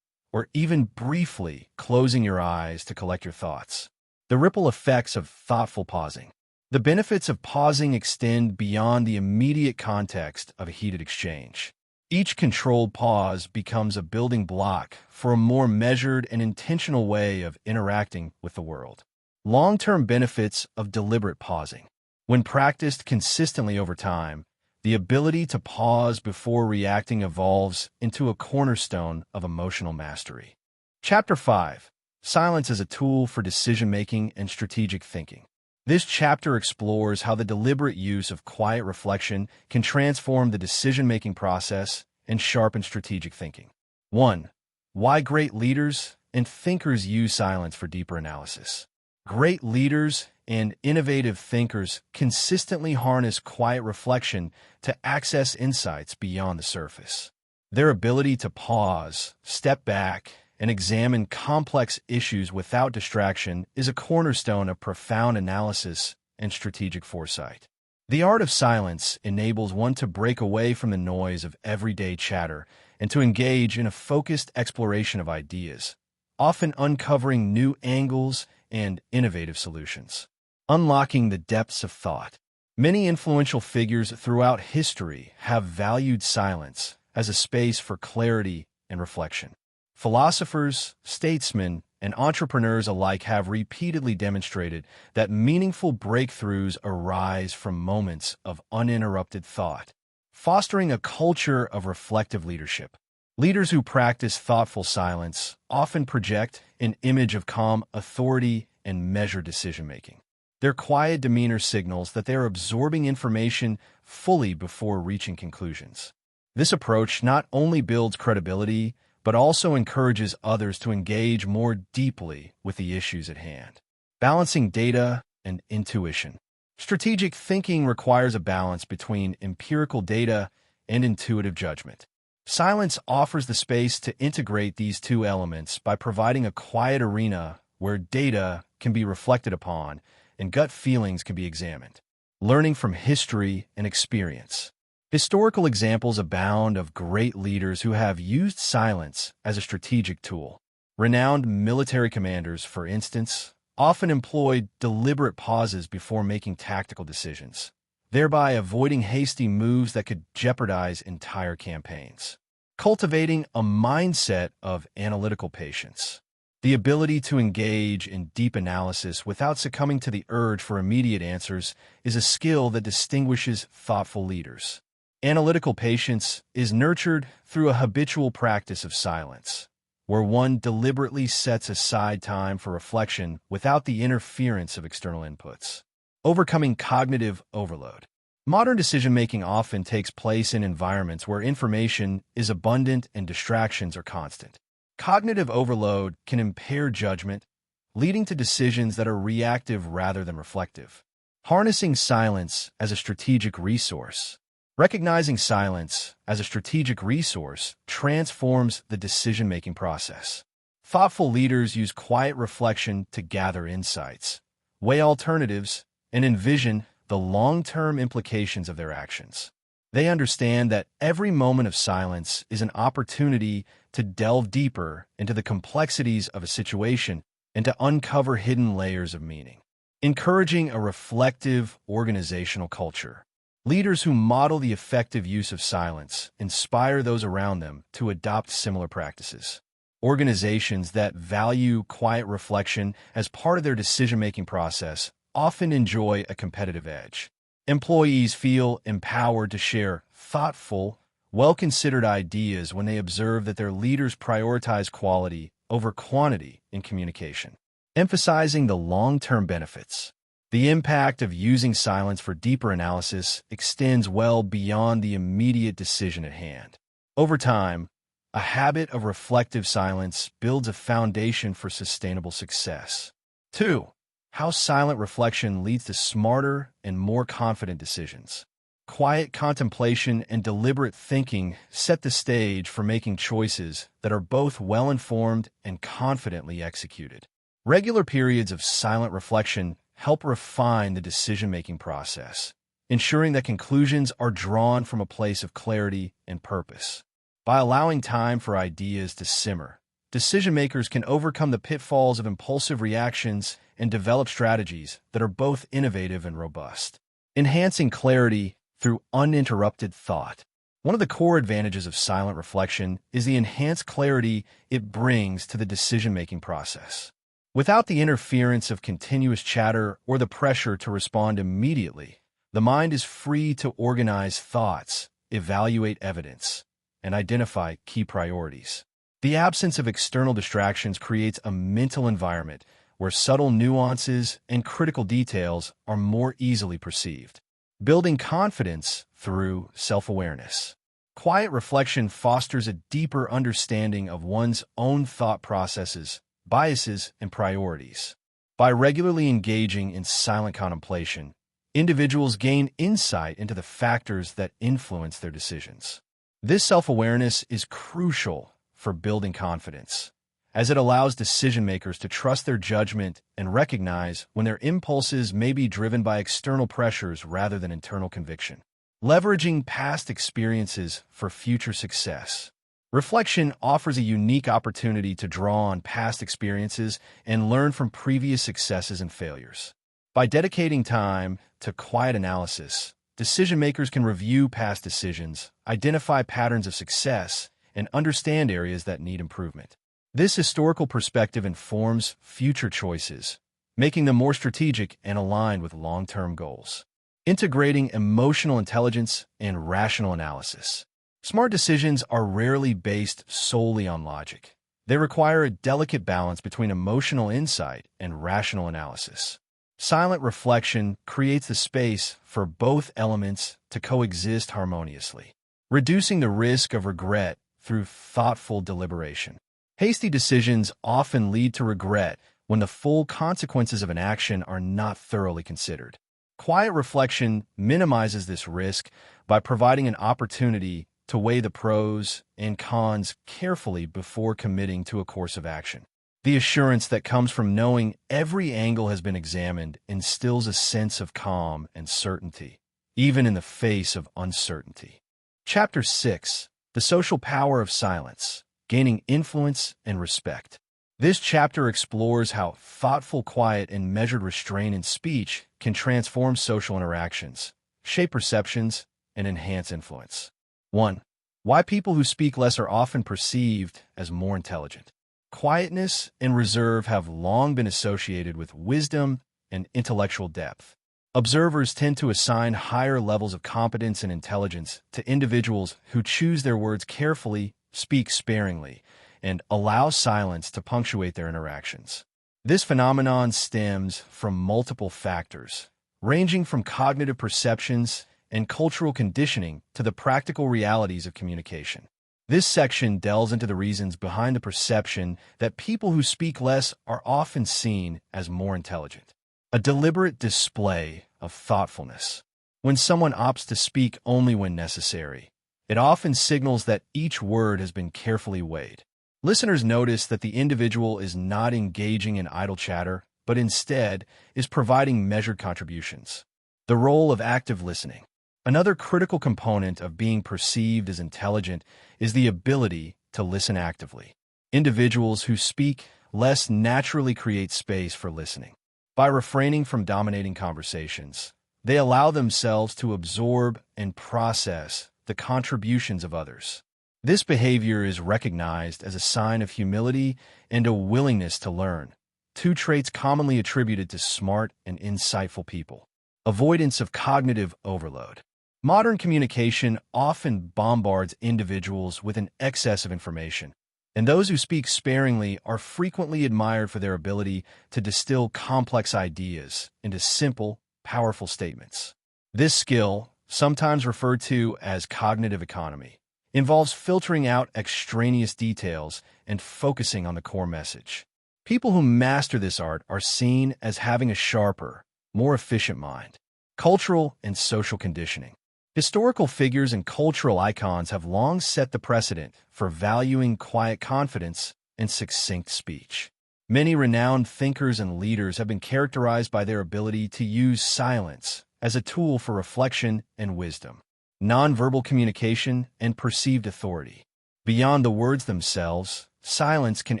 or even briefly closing your eyes to collect your thoughts. The ripple effects of thoughtful pausing. The benefits of pausing extend beyond the immediate context of a heated exchange. Each controlled pause becomes a building block for a more measured and intentional way of interacting with the world. Long-term benefits of deliberate pausing. When practiced consistently over time, the ability to pause before reacting evolves into a cornerstone of emotional mastery. Chapter 5. Silence as a tool for decision-making and strategic thinking. This chapter explores how the deliberate use of quiet reflection can transform the decision-making process and sharpen strategic thinking. 1. Why great leaders and thinkers use silence for deeper analysis. Great leaders and innovative thinkers consistently harness quiet reflection to access insights beyond the surface. Their ability to pause, step back, and examine complex issues without distraction is a cornerstone of profound analysis and strategic foresight. The art of silence enables one to break away from the noise of everyday chatter and to engage in a focused exploration of ideas, often uncovering new angles and innovative solutions. Unlocking the depths of thought. Many influential figures throughout history have valued silence as a space for clarity and reflection. Philosophers, statesmen, and entrepreneurs alike have repeatedly demonstrated that meaningful breakthroughs arise from moments of uninterrupted thought, fostering a culture of reflective leadership. Leaders who practice thoughtful silence often project an image of calm authority and measured decision-making. Their quiet demeanor signals that they are absorbing information fully before reaching conclusions. This approach not only builds credibility, but also encourages others to engage more deeply with the issues at hand. Balancing data and intuition. Strategic thinking requires a balance between empirical data and intuitive judgment. Silence offers the space to integrate these two elements by providing a quiet arena where data can be reflected upon and gut feelings can be examined. Learning from history and experience. Historical examples abound of great leaders who have used silence as a strategic tool. Renowned military commanders, for instance, often employed deliberate pauses before making tactical decisions, thereby avoiding hasty moves that could jeopardize entire campaigns. Cultivating a mindset of analytical patience. The ability to engage in deep analysis without succumbing to the urge for immediate answers is a skill that distinguishes thoughtful leaders. Analytical patience is nurtured through a habitual practice of silence, where one deliberately sets aside time for reflection without the interference of external inputs. Overcoming cognitive overload. Modern decision-making often takes place in environments where information is abundant and distractions are constant. Cognitive overload can impair judgment, leading to decisions that are reactive rather than reflective. Harnessing silence as a strategic resource. Recognizing silence as a strategic resource transforms the decision-making process. Thoughtful leaders use quiet reflection to gather insights, weigh alternatives, and envision the long-term implications of their actions. They understand that every moment of silence is an opportunity to delve deeper into the complexities of a situation and to uncover hidden layers of meaning. Encouraging a reflective organizational culture. Leaders who model the effective use of silence inspire those around them to adopt similar practices. Organizations that value quiet reflection as part of their decision-making process often enjoy a competitive edge. Employees feel empowered to share thoughtful, well-considered ideas when they observe that their leaders prioritize quality over quantity in communication. Emphasizing the long-term benefits. The impact of using silence for deeper analysis extends well beyond the immediate decision at hand. Over time, a habit of reflective silence builds a foundation for sustainable success. 2. How silent reflection leads to smarter and more confident decisions. Quiet contemplation and deliberate thinking set the stage for making choices that are both well-informed and confidently executed. Regular periods of silent reflection help refine the decision-making process, ensuring that conclusions are drawn from a place of clarity and purpose. By allowing time for ideas to simmer, decision-makers can overcome the pitfalls of impulsive reactions and develop strategies that are both innovative and robust. Enhancing clarity through uninterrupted thought. One of the core advantages of silent reflection is the enhanced clarity it brings to the decision-making process. Without the interference of continuous chatter or the pressure to respond immediately, the mind is free to organize thoughts, evaluate evidence, and identify key priorities. The absence of external distractions creates a mental environment where subtle nuances and critical details are more easily perceived. Building confidence through self-awareness. Quiet reflection fosters a deeper understanding of one's own thought processes, biases, and priorities. By regularly engaging in silent contemplation, individuals gain insight into the factors that influence their decisions. This self-awareness is crucial for building confidence, as it allows decision-makers to trust their judgment and recognize when their impulses may be driven by external pressures rather than internal conviction. Leveraging past experiences for future success. Reflection offers a unique opportunity to draw on past experiences and learn from previous successes and failures. By dedicating time to quiet analysis, decision-makers can review past decisions, identify patterns of success, and understand areas that need improvement. This historical perspective informs future choices, making them more strategic and aligned with long-term goals. Integrating emotional intelligence and rational analysis. Smart decisions are rarely based solely on logic. They require a delicate balance between emotional insight and rational analysis. Silent reflection creates the space for both elements to coexist harmoniously, reducing the risk of regret through thoughtful deliberation. Hasty decisions often lead to regret when the full consequences of an action are not thoroughly considered. Quiet reflection minimizes this risk by providing an opportunity to weigh the pros and cons carefully before committing to a course of action. The assurance that comes from knowing every angle has been examined instills a sense of calm and certainty, even in the face of uncertainty. Chapter 6. The Social Power of Silence, Gaining Influence and Respect. This chapter explores how thoughtful, quiet, and measured restraint in speech can transform social interactions, shape perceptions, and enhance influence. 1. Why people who speak less are often perceived as more intelligent. Quietness and reserve have long been associated with wisdom and intellectual depth. Observers tend to assign higher levels of competence and intelligence to individuals who choose their words carefully, speak sparingly, and allow silence to punctuate their interactions. This phenomenon stems from multiple factors, ranging from cognitive perceptions and cultural conditioning to the practical realities of communication. This section delves into the reasons behind the perception that people who speak less are often seen as more intelligent. A deliberate display of thoughtfulness. When someone opts to speak only when necessary, it often signals that each word has been carefully weighed. Listeners notice that the individual is not engaging in idle chatter, but instead is providing measured contributions. The role of active listening. Another critical component of being perceived as intelligent is the ability to listen actively. Individuals who speak less naturally create space for listening. By refraining from dominating conversations, they allow themselves to absorb and process the contributions of others. This behavior is recognized as a sign of humility and a willingness to learn, two traits commonly attributed to smart and insightful people. Avoidance of cognitive overload. Modern communication often bombards individuals with an excess of information, and those who speak sparingly are frequently admired for their ability to distill complex ideas into simple, powerful statements. This skill, sometimes referred to as cognitive economy, involves filtering out extraneous details and focusing on the core message. People who master this art are seen as having a sharper, more efficient mind. Cultural and social conditioning. Historical figures and cultural icons have long set the precedent for valuing quiet confidence and succinct speech. Many renowned thinkers and leaders have been characterized by their ability to use silence as a tool for reflection and wisdom. Nonverbal communication and perceived authority. Beyond the words themselves, silence can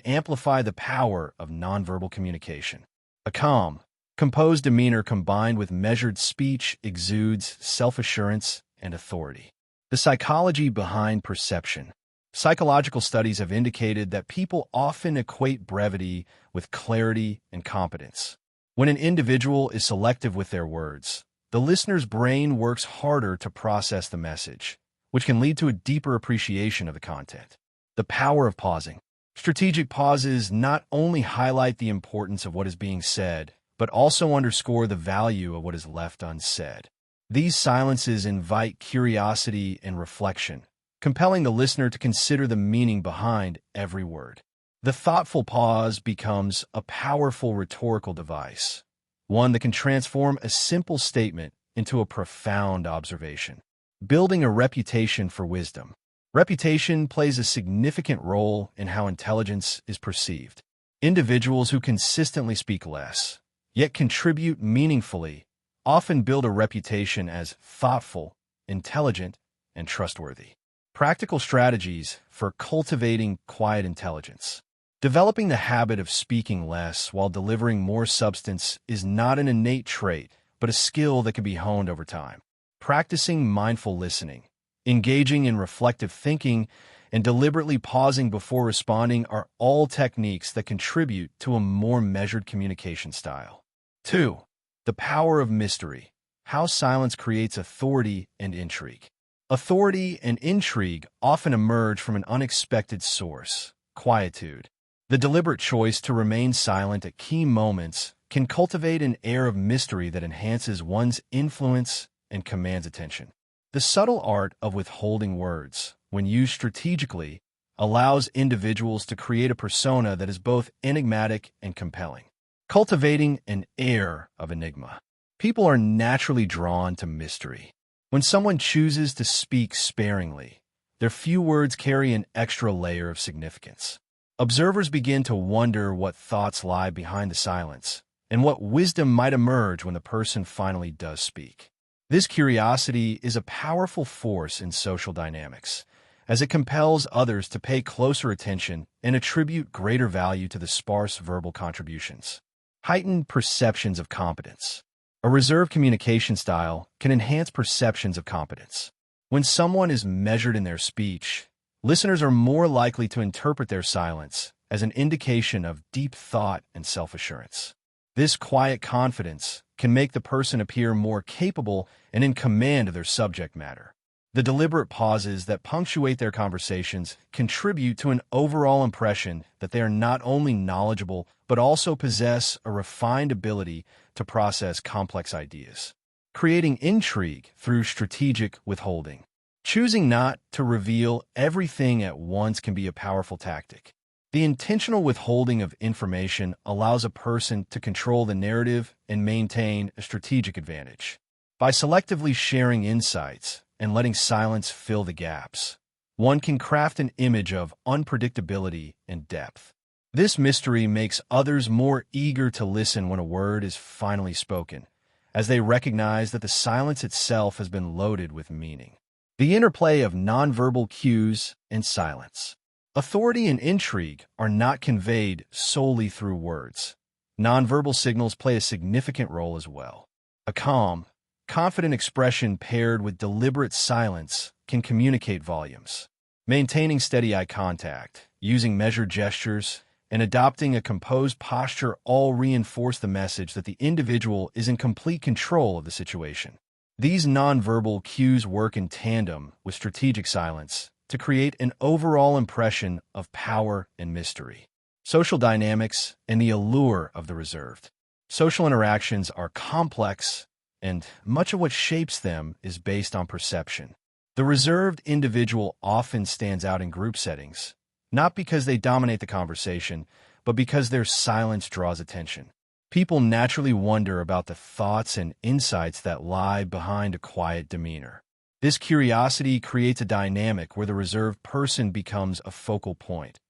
amplify the power of nonverbal communication. A calm, composed demeanor combined with measured speech exudes self-assurance and authority. The psychology behind perception. Psychological studies have indicated that people often equate brevity with clarity and competence. When an individual is selective with their words, the listener's brain works harder to process the message, which can lead to a deeper appreciation of the content. The power of pausing. Strategic pauses not only highlight the importance of what is being said, but also underscore the value of what is left unsaid. These silences invite curiosity and reflection, compelling the listener to consider the meaning behind every word. The thoughtful pause becomes a powerful rhetorical device, one that can transform a simple statement into a profound observation. Building a reputation for wisdom. Reputation plays a significant role in how intelligence is perceived. Individuals who consistently speak less, yet contribute meaningfully, often build a reputation as thoughtful, intelligent, and trustworthy. Practical strategies for cultivating quiet intelligence. Developing the habit of speaking less while delivering more substance is not an innate trait, but a skill that can be honed over time. Practicing mindful listening, engaging in reflective thinking, and deliberately pausing before responding are all techniques that contribute to a more measured communication style. 2. The power of mystery. How silence creates authority and intrigue. Authority and intrigue often emerge from an unexpected source, quietude. The deliberate choice to remain silent at key moments can cultivate an air of mystery that enhances one's influence and commands attention. The subtle art of withholding words, when used strategically, allows individuals to create a persona that is both enigmatic and compelling. Cultivating an air of enigma. People are naturally drawn to mystery. When someone chooses to speak sparingly, their few words carry an extra layer of significance. Observers begin to wonder what thoughts lie behind the silence, and what wisdom might emerge when the person finally does speak. This curiosity is a powerful force in social dynamics, as it compels others to pay closer attention and attribute greater value to the sparse verbal contributions. Heightened perceptions of competence. A reserved communication style can enhance perceptions of competence. When someone is measured in their speech, listeners are more likely to interpret their silence as an indication of deep thought and self-assurance. This quiet confidence can make the person appear more capable and in command of their subject matter. The deliberate pauses that punctuate their conversations contribute to an overall impression that they are not only knowledgeable, but also possess a refined ability to process complex ideas. Creating intrigue through strategic withholding. Choosing not to reveal everything at once can be a powerful tactic. The intentional withholding of information allows a person to control the narrative and maintain a strategic advantage. By selectively sharing insights and letting silence fill the gaps, one can craft an image of unpredictability and depth. This mystery makes others more eager to listen when a word is finally spoken, as they recognize that the silence itself has been loaded with meaning. The interplay of nonverbal cues and silence. Authority and intrigue are not conveyed solely through words. Nonverbal signals play a significant role as well. A calm, confident expression paired with deliberate silence can communicate volumes. Maintaining steady eye contact, using measured gestures, and adopting a composed posture all reinforce the message that the individual is in complete control of the situation. These nonverbal cues work in tandem with strategic silence to create an overall impression of power and mystery. Social dynamics and the allure of the reserved. Social interactions are complex, and much of what shapes them is based on perception. The reserved individual often stands out in group settings, not because they dominate the conversation, but because their silence draws attention. People naturally wonder about the thoughts and insights that lie behind a quiet demeanor. This curiosity creates a dynamic where the reserved person becomes a focal point,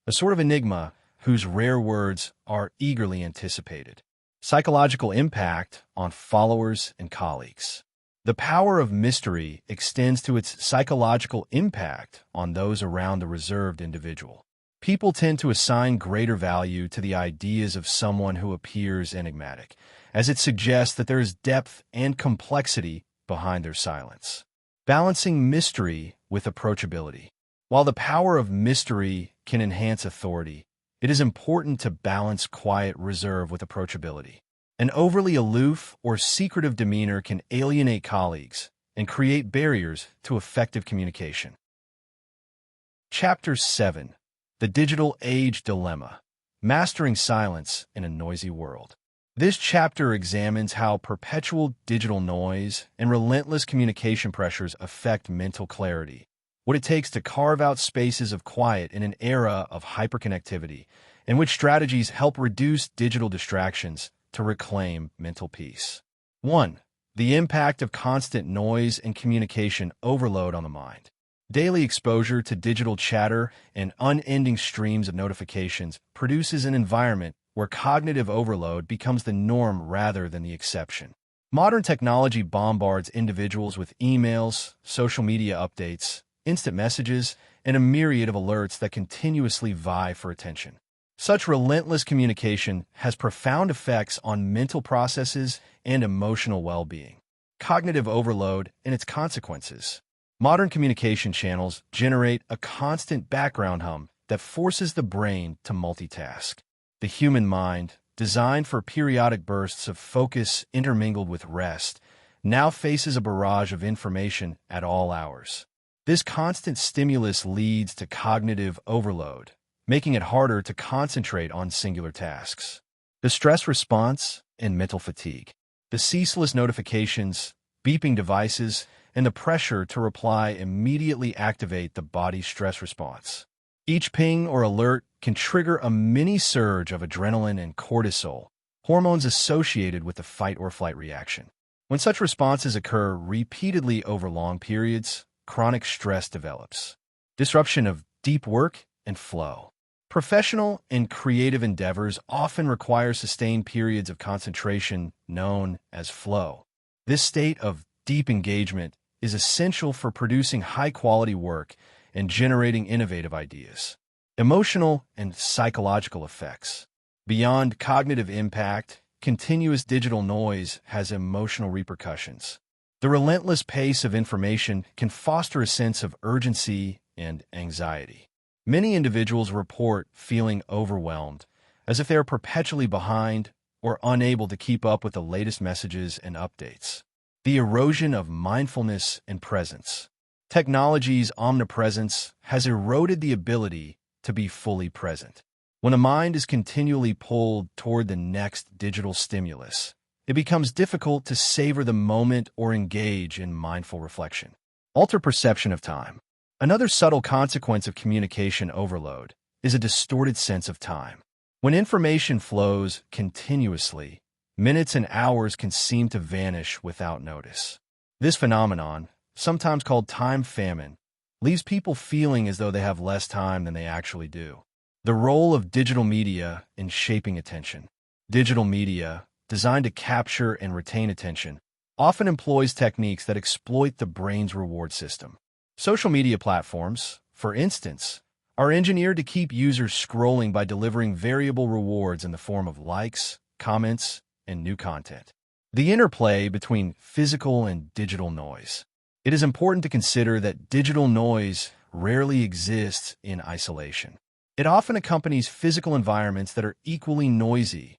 a sort of enigma whose rare words are eagerly anticipated. Psychological impact on followers and colleagues. The power of mystery extends to its psychological impact on those around the reserved individual. People tend to assign greater value to the ideas of someone who appears enigmatic, as it suggests that there is depth and complexity behind their silence. Balancing mystery with approachability. While the power of mystery can enhance authority, it is important to balance quiet reserve with approachability. An overly aloof or secretive demeanor can alienate colleagues and create barriers to effective communication. Chapter 7. The Digital Age Dilemma: Mastering Silence in a Noisy World. This chapter examines how perpetual digital noise and relentless communication pressures affect mental clarity, what it takes to carve out spaces of quiet in an era of hyperconnectivity, and which strategies help reduce digital distractions to reclaim mental peace. 1. The impact of constant noise and communication overload on the mind. Daily exposure to digital chatter and unending streams of notifications produces an environment where cognitive overload becomes the norm rather than the exception. Modern technology bombards individuals with emails, social media updates, instant messages, and a myriad of alerts that continuously vie for attention. Such relentless communication has profound effects on mental processes and emotional well-being. Cognitive overload and its consequences. Modern communication channels generate a constant background hum that forces the brain to multitask. The human mind, designed for periodic bursts of focus intermingled with rest, now faces a barrage of information at all hours. This constant stimulus leads to cognitive overload, making it harder to concentrate on singular tasks. The stress response and mental fatigue. The ceaseless notifications, beeping devices, and the pressure to reply immediately activate the body's stress response. Each ping or alert can trigger a mini surge of adrenaline and cortisol, hormones associated with the fight-or-flight reaction. When such responses occur repeatedly over long periods, chronic stress develops. Disruption of deep work and flow. Professional and creative endeavors often require sustained periods of concentration known as flow. This state of deep engagement is essential for producing high-quality work and generating innovative ideas. Emotional and psychological effects. Beyond cognitive impact, continuous digital noise has emotional repercussions. The relentless pace of information can foster a sense of urgency and anxiety. Many individuals report feeling overwhelmed, as if they are perpetually behind or unable to keep up with the latest messages and updates. The erosion of mindfulness and presence. Technology's omnipresence has eroded the ability to be fully present. When a mind is continually pulled toward the next digital stimulus, it becomes difficult to savor the moment or engage in mindful reflection. Altered perception of time. Another subtle consequence of communication overload is a distorted sense of time. When information flows continuously, minutes and hours can seem to vanish without notice. This phenomenon, sometimes called time famine, leaves people feeling as though they have less time than they actually do. The role of digital media in shaping attention. Digital media, designed to capture and retain attention, often employs techniques that exploit the brain's reward system. Social media platforms, for instance, are engineered to keep users scrolling by delivering variable rewards in the form of likes, comments, and new content. The interplay between physical and digital noise. It is important to consider that digital noise rarely exists in isolation. It often accompanies physical environments that are equally noisy: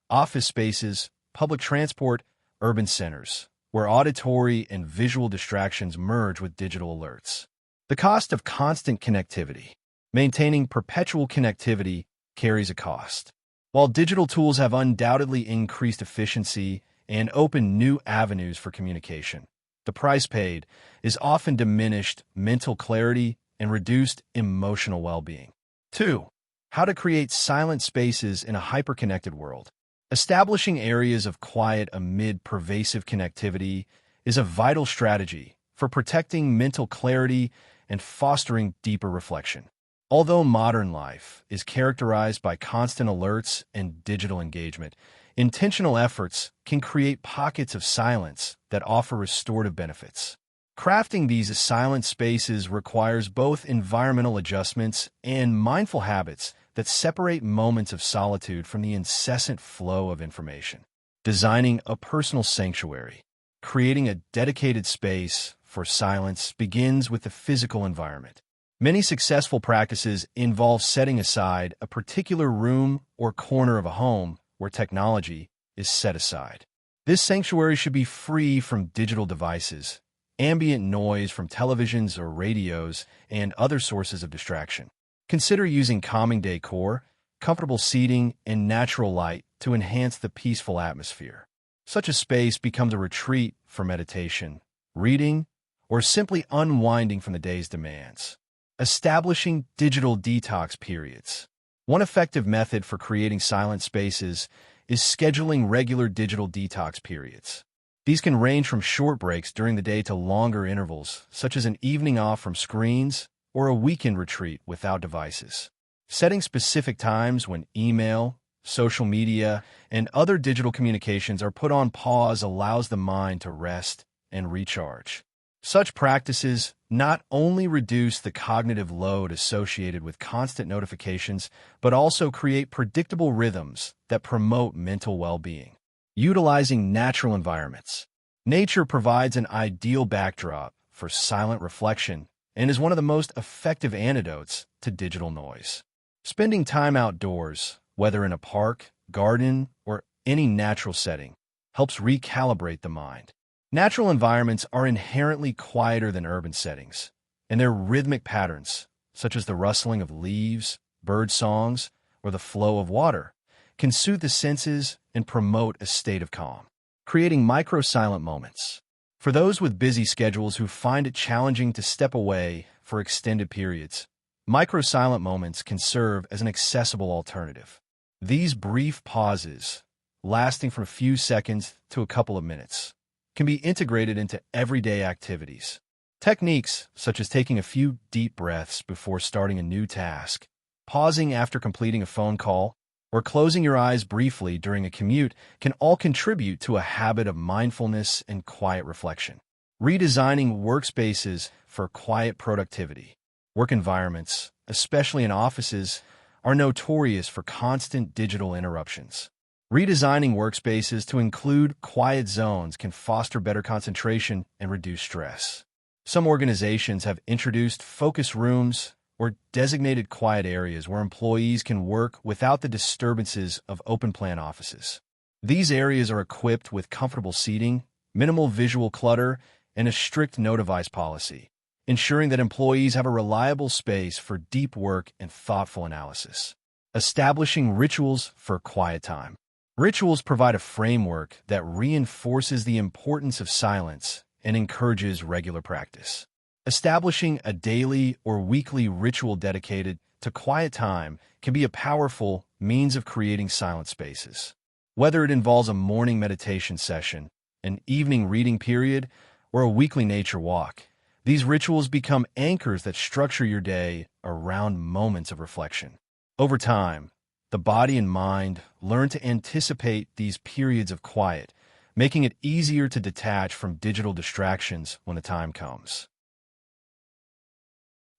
office spaces, public transport, urban centers, where auditory and visual distractions merge with digital alerts. The cost of constant connectivity. Maintaining perpetual connectivity carries a cost. While digital tools have undoubtedly increased efficiency and opened new avenues for communication, the price paid is often diminished mental clarity and reduced emotional well-being. 2. How to create silent spaces in a hyper-connected world. Establishing areas of quiet amid pervasive connectivity is a vital strategy for protecting mental clarity and fostering deeper reflection. Although modern life is characterized by constant alerts and digital engagement, intentional efforts can create pockets of silence that offer restorative benefits. Crafting these silent spaces requires both environmental adjustments and mindful habits that separate moments of solitude from the incessant flow of information. Designing a personal sanctuary. Creating a dedicated space for silence begins with the physical environment. Many successful practices involve setting aside a particular room or corner of a home where technology is set aside. This sanctuary should be free from digital devices, ambient noise from televisions or radios, and other sources of distraction. Consider using calming decor, comfortable seating, and natural light to enhance the peaceful atmosphere. Such a space becomes a retreat for meditation, reading, or simply unwinding from the day's demands. Establishing digital detox periods. One effective method for creating silent spaces is scheduling regular digital detox periods. These can range from short breaks during the day to longer intervals, such as an evening off from screens or a weekend retreat without devices. Setting specific times when email, social media, and other digital communications are put on pause allows the mind to rest and recharge. Such practices not only reduce the cognitive load associated with constant notifications, but also create predictable rhythms that promote mental well-being. Utilizing natural environments. Nature provides an ideal backdrop for silent reflection and is one of the most effective antidotes to digital noise. Spending time outdoors, whether in a park, garden, or any natural setting, helps recalibrate the mind. Natural environments are inherently quieter than urban settings, and their rhythmic patterns, such as the rustling of leaves, bird songs, or the flow of water, can soothe the senses and promote a state of calm. Creating micro-silent moments. For those with busy schedules who find it challenging to step away for extended periods, micro-silent moments can serve as an accessible alternative. These brief pauses, lasting from a few seconds to a couple of minutes, can be integrated into everyday activities. Techniques such as taking a few deep breaths before starting a new task, pausing after completing a phone call, or closing your eyes briefly during a commute can all contribute to a habit of mindfulness and quiet reflection. Redesigning workspaces for quiet productivity. Work environments, especially in offices, are notorious for constant digital interruptions. Redesigning workspaces to include quiet zones can foster better concentration and reduce stress. Some organizations have introduced focus rooms or designated quiet areas where employees can work without the disturbances of open-plan offices. These areas are equipped with comfortable seating, minimal visual clutter, and a strict no-device policy, ensuring that employees have a reliable space for deep work and thoughtful analysis. Establishing rituals for quiet time. Rituals provide a framework that reinforces the importance of silence and encourages regular practice. Establishing a daily or weekly ritual dedicated to quiet time can be a powerful means of creating silent spaces. Whether it involves a morning meditation session, an evening reading period, or a weekly nature walk, these rituals become anchors that structure your day around moments of reflection. Over time, the body and mind learn to anticipate these periods of quiet, making it easier to detach from digital distractions when the time comes.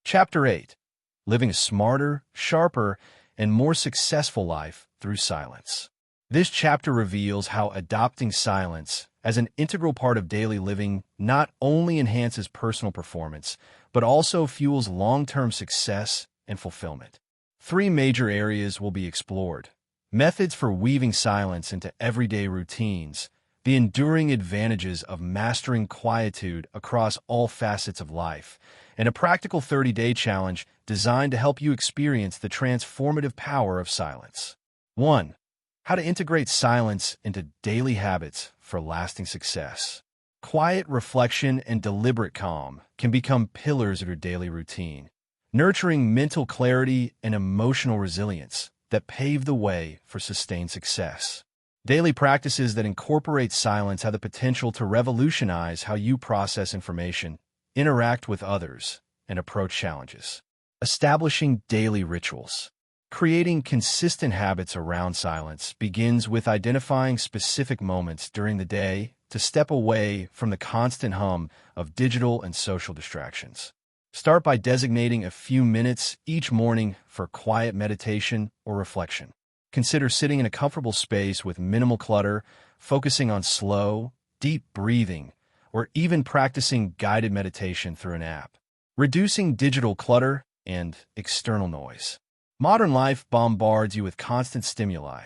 Chapter 8. Living a smarter, sharper, and more successful life through silence. This chapter reveals how adopting silence as an integral part of daily living not only enhances personal performance, but also fuels long-term success and fulfillment. 3 major areas will be explored: methods for weaving silence into everyday routines, the enduring advantages of mastering quietude across all facets of life, and a practical 30-day challenge designed to help you experience the transformative power of silence. 1. How to integrate silence into daily habits for lasting success. Quiet reflection and deliberate calm can become pillars of your daily routine, nurturing mental clarity and emotional resilience that pave the way for sustained success. Daily practices that incorporate silence have the potential to revolutionize how you process information, interact with others, and approach challenges. Establishing daily rituals. Creating consistent habits around silence begins with identifying specific moments during the day to step away from the constant hum of digital and social distractions. Start by designating a few minutes each morning for quiet meditation or reflection. Consider sitting in a comfortable space with minimal clutter, focusing on slow, deep breathing, or even practicing guided meditation through an app. Reducing digital clutter and external noise. Modern life bombards you with constant stimuli,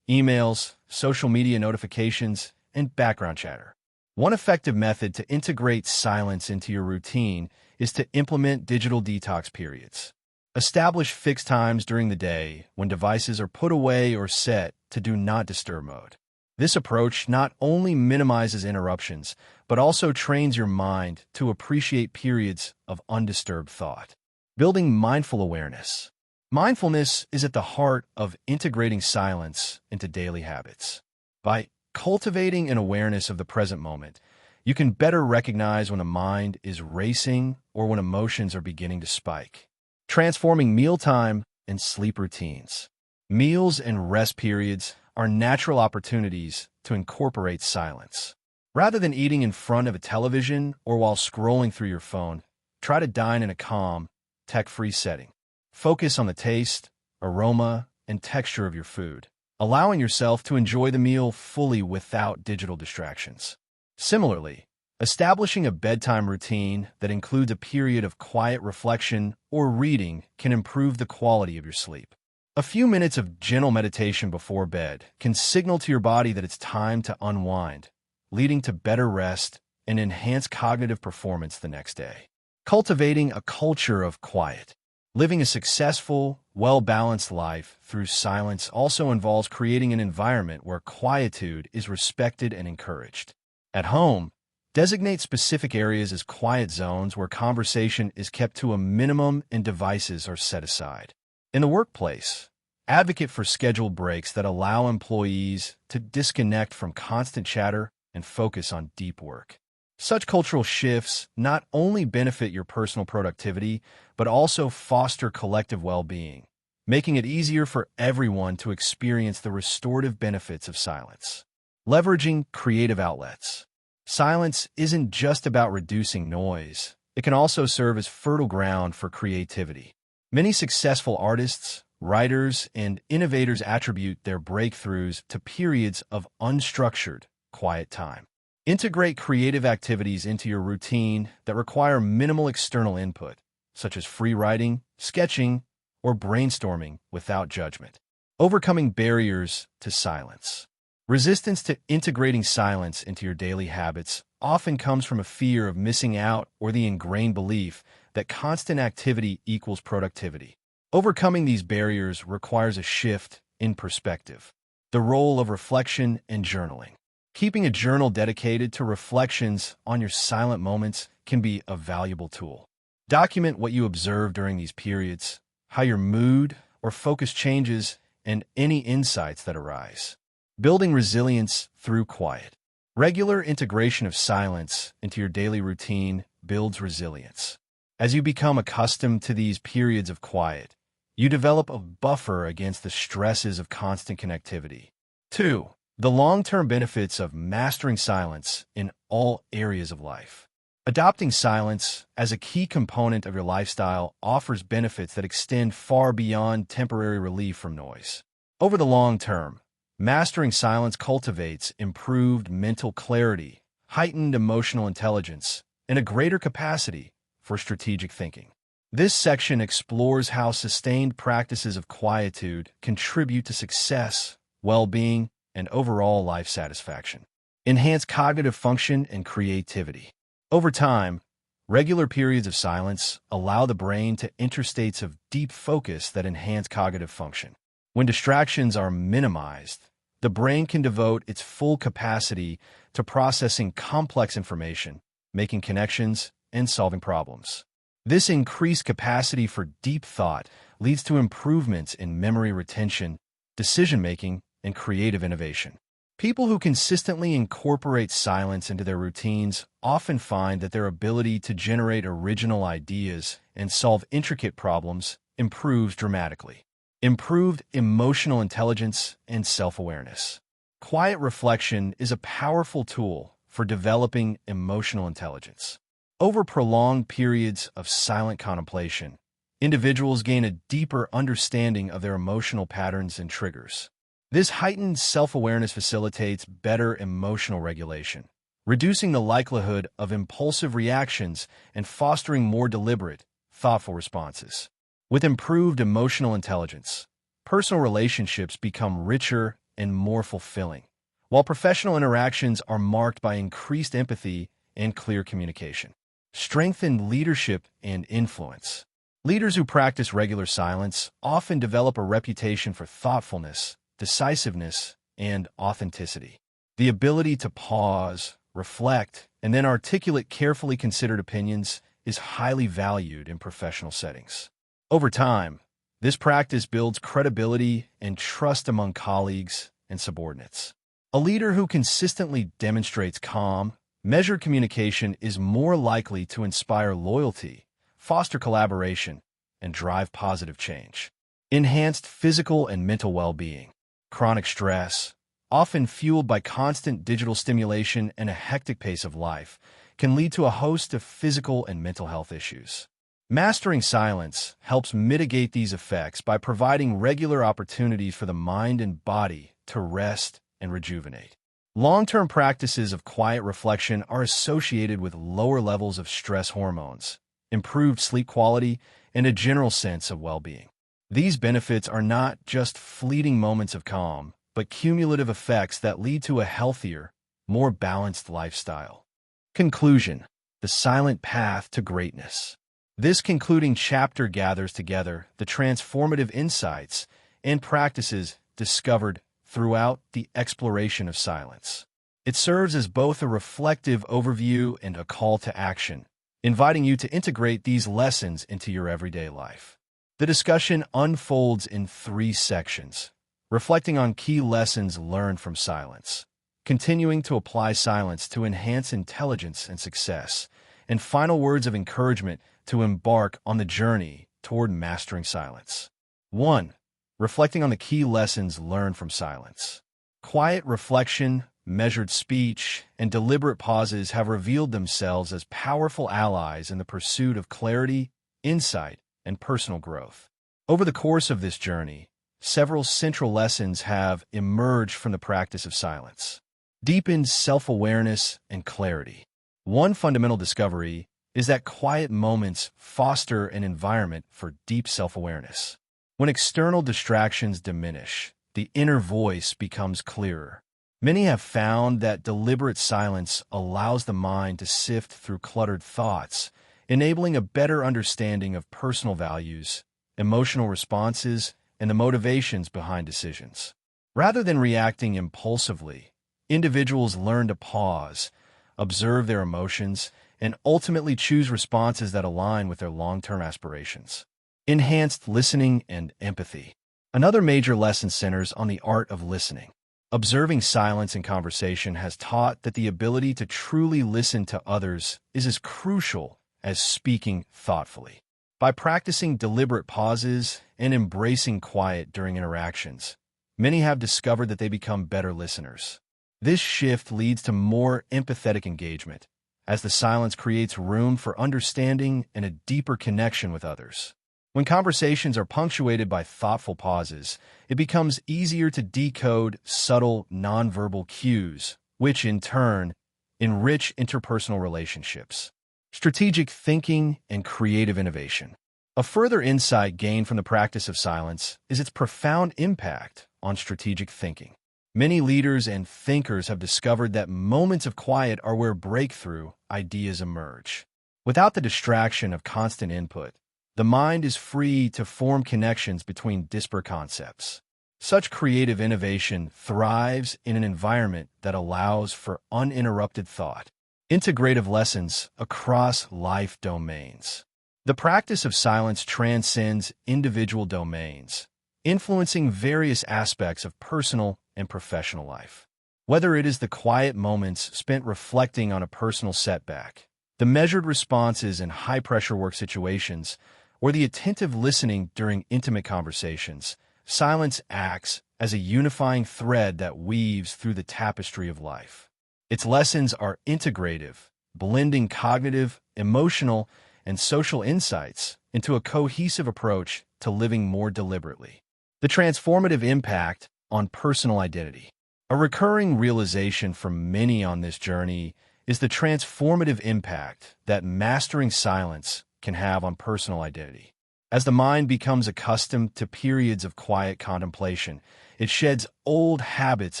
emails, social media notifications, and background chatter. One effective method to integrate silence into your routine is to implement digital detox periods. Establish fixed times during the day when devices are put away or set to do not disturb mode. This approach not only minimizes interruptions, but also trains your mind to appreciate periods of undisturbed thought. Building mindful awareness. Mindfulness is at the heart of integrating silence into daily habits. By cultivating an awareness of the present moment, you can better recognize when a mind is racing or when emotions are beginning to spike. Transforming mealtime and sleep routines. Meals and rest periods are natural opportunities to incorporate silence. Rather than eating in front of a television or while scrolling through your phone, try to dine in a calm, tech-free setting. Focus on the taste, aroma, and texture of your food, allowing yourself to enjoy the meal fully without digital distractions. Similarly, establishing a bedtime routine that includes a period of quiet reflection or reading can improve the quality of your sleep. A few minutes of gentle meditation before bed can signal to your body that it's time to unwind, leading to better rest and enhanced cognitive performance the next day. Cultivating a culture of quiet. Living a successful, well-balanced life through silence also involves creating an environment where quietude is respected and encouraged. At home, designate specific areas as quiet zones where conversation is kept to a minimum and devices are set aside. In the workplace, advocate for scheduled breaks that allow employees to disconnect from constant chatter and focus on deep work. Such cultural shifts not only benefit your personal productivity, but also foster collective well-being, making it easier for everyone to experience the restorative benefits of silence. Leveraging creative outlets. Silence isn't just about reducing noise. It can also serve as fertile ground for creativity. Many successful artists, writers, and innovators attribute their breakthroughs to periods of unstructured, quiet time. Integrate creative activities into your routine that require minimal external input, such as free writing, sketching, or brainstorming without judgment. Overcoming barriers to silence. Resistance to integrating silence into your daily habits often comes from a fear of missing out or the ingrained belief that constant activity equals productivity. Overcoming these barriers requires a shift in perspective. The role of reflection and journaling. Keeping a journal dedicated to reflections on your silent moments can be a valuable tool. Document what you observe during these periods, how your mood or focus changes, and any insights that arise. Building resilience through quiet. Regular integration of silence into your daily routine builds resilience. As you become accustomed to these periods of quiet, you develop a buffer against the stresses of constant connectivity. 2. The long-term benefits of mastering silence in all areas of life. Adopting silence as a key component of your lifestyle offers benefits that extend far beyond temporary relief from noise. Over the long term, mastering silence cultivates improved mental clarity, heightened emotional intelligence, and a greater capacity for strategic thinking. This section explores how sustained practices of quietude contribute to success, well-being, and overall life satisfaction. Enhance cognitive function and creativity. Over time, regular periods of silence allow the brain to enter states of deep focus that enhance cognitive function. When distractions are minimized, the brain can devote its full capacity to processing complex information, making connections, and solving problems. This increased capacity for deep thought leads to improvements in memory retention, decision-making, and creative innovation. People who consistently incorporate silence into their routines often find that their ability to generate original ideas and solve intricate problems improves dramatically. Improved emotional intelligence and self-awareness. Quiet reflection is a powerful tool for developing emotional intelligence. Over prolonged periods of silent contemplation, individuals gain a deeper understanding of their emotional patterns and triggers. This heightened self-awareness facilitates better emotional regulation, reducing the likelihood of impulsive reactions and fostering more deliberate, thoughtful responses. With improved emotional intelligence, personal relationships become richer and more fulfilling, while professional interactions are marked by increased empathy and clear communication. Strengthened leadership and influence. Leaders who practice regular silence often develop a reputation for thoughtfulness, decisiveness, and authenticity. The ability to pause, reflect, and then articulate carefully considered opinions is highly valued in professional settings. Over time, this practice builds credibility and trust among colleagues and subordinates. A leader who consistently demonstrates calm, measured communication is more likely to inspire loyalty, foster collaboration, and drive positive change. Enhanced physical and mental well-being. Chronic stress, often fueled by constant digital stimulation and a hectic pace of life, can lead to a host of physical and mental health issues. Mastering silence helps mitigate these effects by providing regular opportunities for the mind and body to rest and rejuvenate. Long-term practices of quiet reflection are associated with lower levels of stress hormones, improved sleep quality, and a general sense of well-being. These benefits are not just fleeting moments of calm, but cumulative effects that lead to a healthier, more balanced lifestyle. Conclusion: the silent path to greatness. This concluding chapter gathers together the transformative insights and practices discovered throughout the exploration of silence. It serves as both a reflective overview and a call to action, inviting you to integrate these lessons into your everyday life. The discussion unfolds in 3 sections, reflecting on key lessons learned from silence, continuing to apply silence to enhance intelligence and success, and final words of encouragement to embark on the journey toward mastering silence. 1. Reflecting on the key lessons learned from silence. Quiet reflection, measured speech, and deliberate pauses have revealed themselves as powerful allies in the pursuit of clarity, insight, and personal growth. Over the course of this journey, several central lessons have emerged from the practice of silence. Deepened self-awareness and clarity. One fundamental discovery is that quiet moments foster an environment for deep self-awareness. When external distractions diminish, the inner voice becomes clearer. Many have found that deliberate silence allows the mind to sift through cluttered thoughts, enabling a better understanding of personal values, emotional responses, and the motivations behind decisions. Rather than reacting impulsively, individuals learn to pause, observe their emotions, and ultimately choose responses that align with their long-term aspirations. Enhanced listening and empathy. Another major lesson centers on the art of listening. Observing silence in conversation has taught that the ability to truly listen to others is as crucial as speaking thoughtfully. By practicing deliberate pauses and embracing quiet during interactions, many have discovered that they become better listeners. This shift leads to more empathetic engagement, as the silence creates room for understanding and a deeper connection with others. When conversations are punctuated by thoughtful pauses, it becomes easier to decode subtle nonverbal cues, which in turn enrich interpersonal relationships. Strategic thinking and creative innovation. A further insight gained from the practice of silence is its profound impact on strategic thinking. Many leaders and thinkers have discovered that moments of quiet are where breakthrough ideas emerge. Without the distraction of constant input, the mind is free to form connections between disparate concepts. Such creative innovation thrives in an environment that allows for uninterrupted thought. Integrative lessons across life domains. The practice of silence transcends individual domains, influencing various aspects of personal and professional life. Whether it is the quiet moments spent reflecting on a personal setback, the measured responses in high-pressure work situations, or the attentive listening during intimate conversations, silence acts as a unifying thread that weaves through the tapestry of life. Its lessons are integrative, blending cognitive, emotional, and social insights into a cohesive approach to living more deliberately. The transformative impact on personal identity. A recurring realization for many on this journey is the transformative impact that mastering silence can have on personal identity. As the mind becomes accustomed to periods of quiet contemplation, it sheds old habits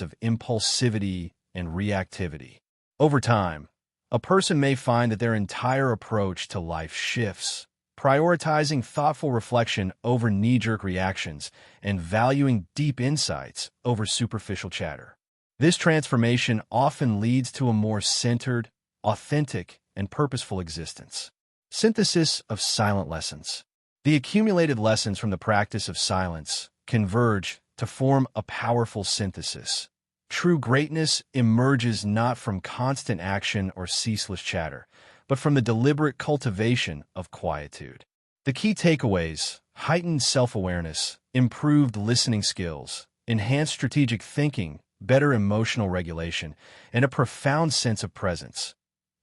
of impulsivity and reactivity. Over time, a person may find that their entire approach to life shifts, prioritizing thoughtful reflection over knee-jerk reactions and valuing deep insights over superficial chatter. This transformation often leads to a more centered, authentic, and purposeful existence. Synthesis of silent lessons. The accumulated lessons from the practice of silence converge to form a powerful synthesis. True greatness emerges not from constant action or ceaseless chatter, but from the deliberate cultivation of quietude. The key takeaways: heightened self-awareness, improved listening skills, enhanced strategic thinking, better emotional regulation, and a profound sense of presence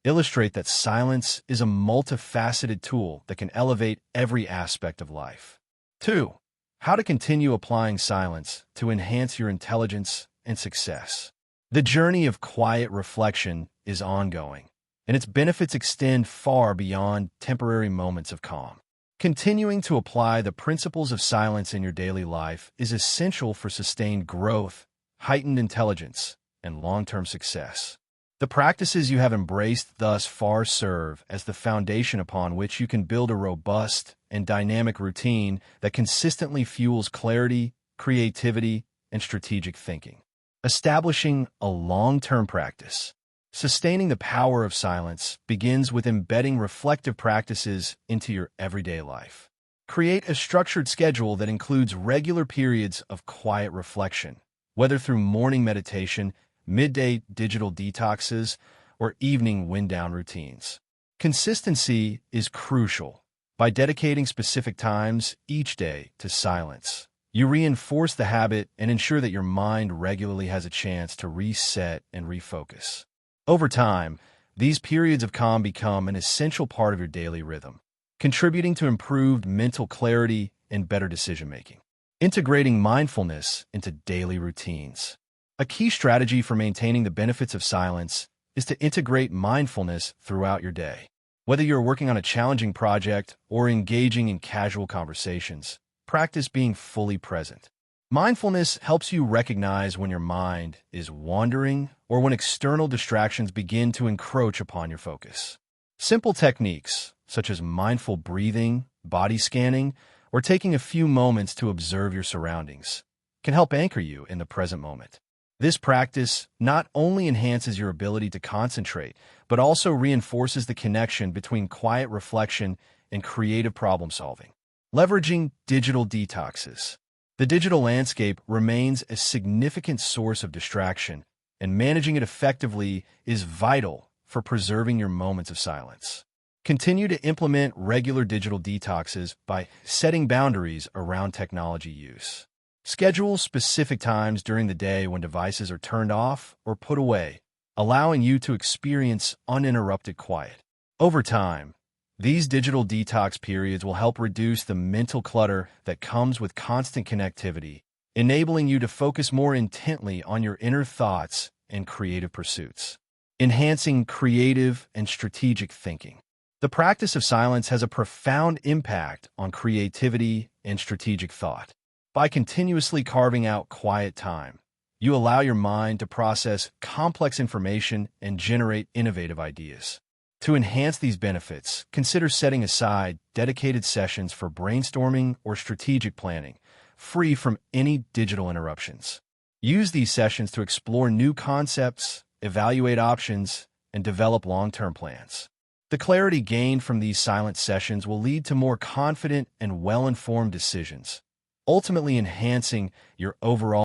illustrate that silence is a multifaceted tool that can elevate every aspect of life. 2. How to continue applying silence to enhance your intelligence and success. The journey of quiet reflection is ongoing, and its benefits extend far beyond temporary moments of calm. Continuing to apply the principles of silence in your daily life is essential for sustained growth, heightened intelligence, and long-term success. The practices you have embraced thus far serve as the foundation upon which you can build a robust and dynamic routine that consistently fuels clarity, creativity, and strategic thinking. Establishing a long-term practice. Sustaining the power of silence begins with embedding reflective practices into your everyday life. Create a structured schedule that includes regular periods of quiet reflection, whether through morning meditation, midday digital detoxes, or evening wind-down routines. Consistency is crucial. By dedicating specific times each day to silence, you reinforce the habit and ensure that your mind regularly has a chance to reset and refocus. Over time, these periods of calm become an essential part of your daily rhythm, contributing to improved mental clarity and better decision-making. Integrating mindfulness into daily routines. A key strategy for maintaining the benefits of silence is to integrate mindfulness throughout your day. Whether you're working on a challenging project or engaging in casual conversations, practice being fully present. Mindfulness helps you recognize when your mind is wandering or when external distractions begin to encroach upon your focus. Simple techniques, such as mindful breathing, body scanning, or taking a few moments to observe your surroundings, can help anchor you in the present moment. This practice not only enhances your ability to concentrate, but also reinforces the connection between quiet reflection and creative problem-solving. Leveraging digital detoxes. The digital landscape remains a significant source of distraction, and managing it effectively is vital for preserving your moments of silence. Continue to implement regular digital detoxes by setting boundaries around technology use. Schedule specific times during the day when devices are turned off or put away, allowing you to experience uninterrupted quiet. Over time, these digital detox periods will help reduce the mental clutter that comes with constant connectivity, enabling you to focus more intently on your inner thoughts and creative pursuits. Enhancing creative and strategic thinking. The practice of silence has a profound impact on creativity and strategic thought. By continuously carving out quiet time, you allow your mind to process complex information and generate innovative ideas. To enhance these benefits, consider setting aside dedicated sessions for brainstorming or strategic planning, free from any digital interruptions. Use these sessions to explore new concepts, evaluate options, and develop long-term plans. The clarity gained from these silent sessions will lead to more confident and well-informed decisions, ultimately enhancing your overall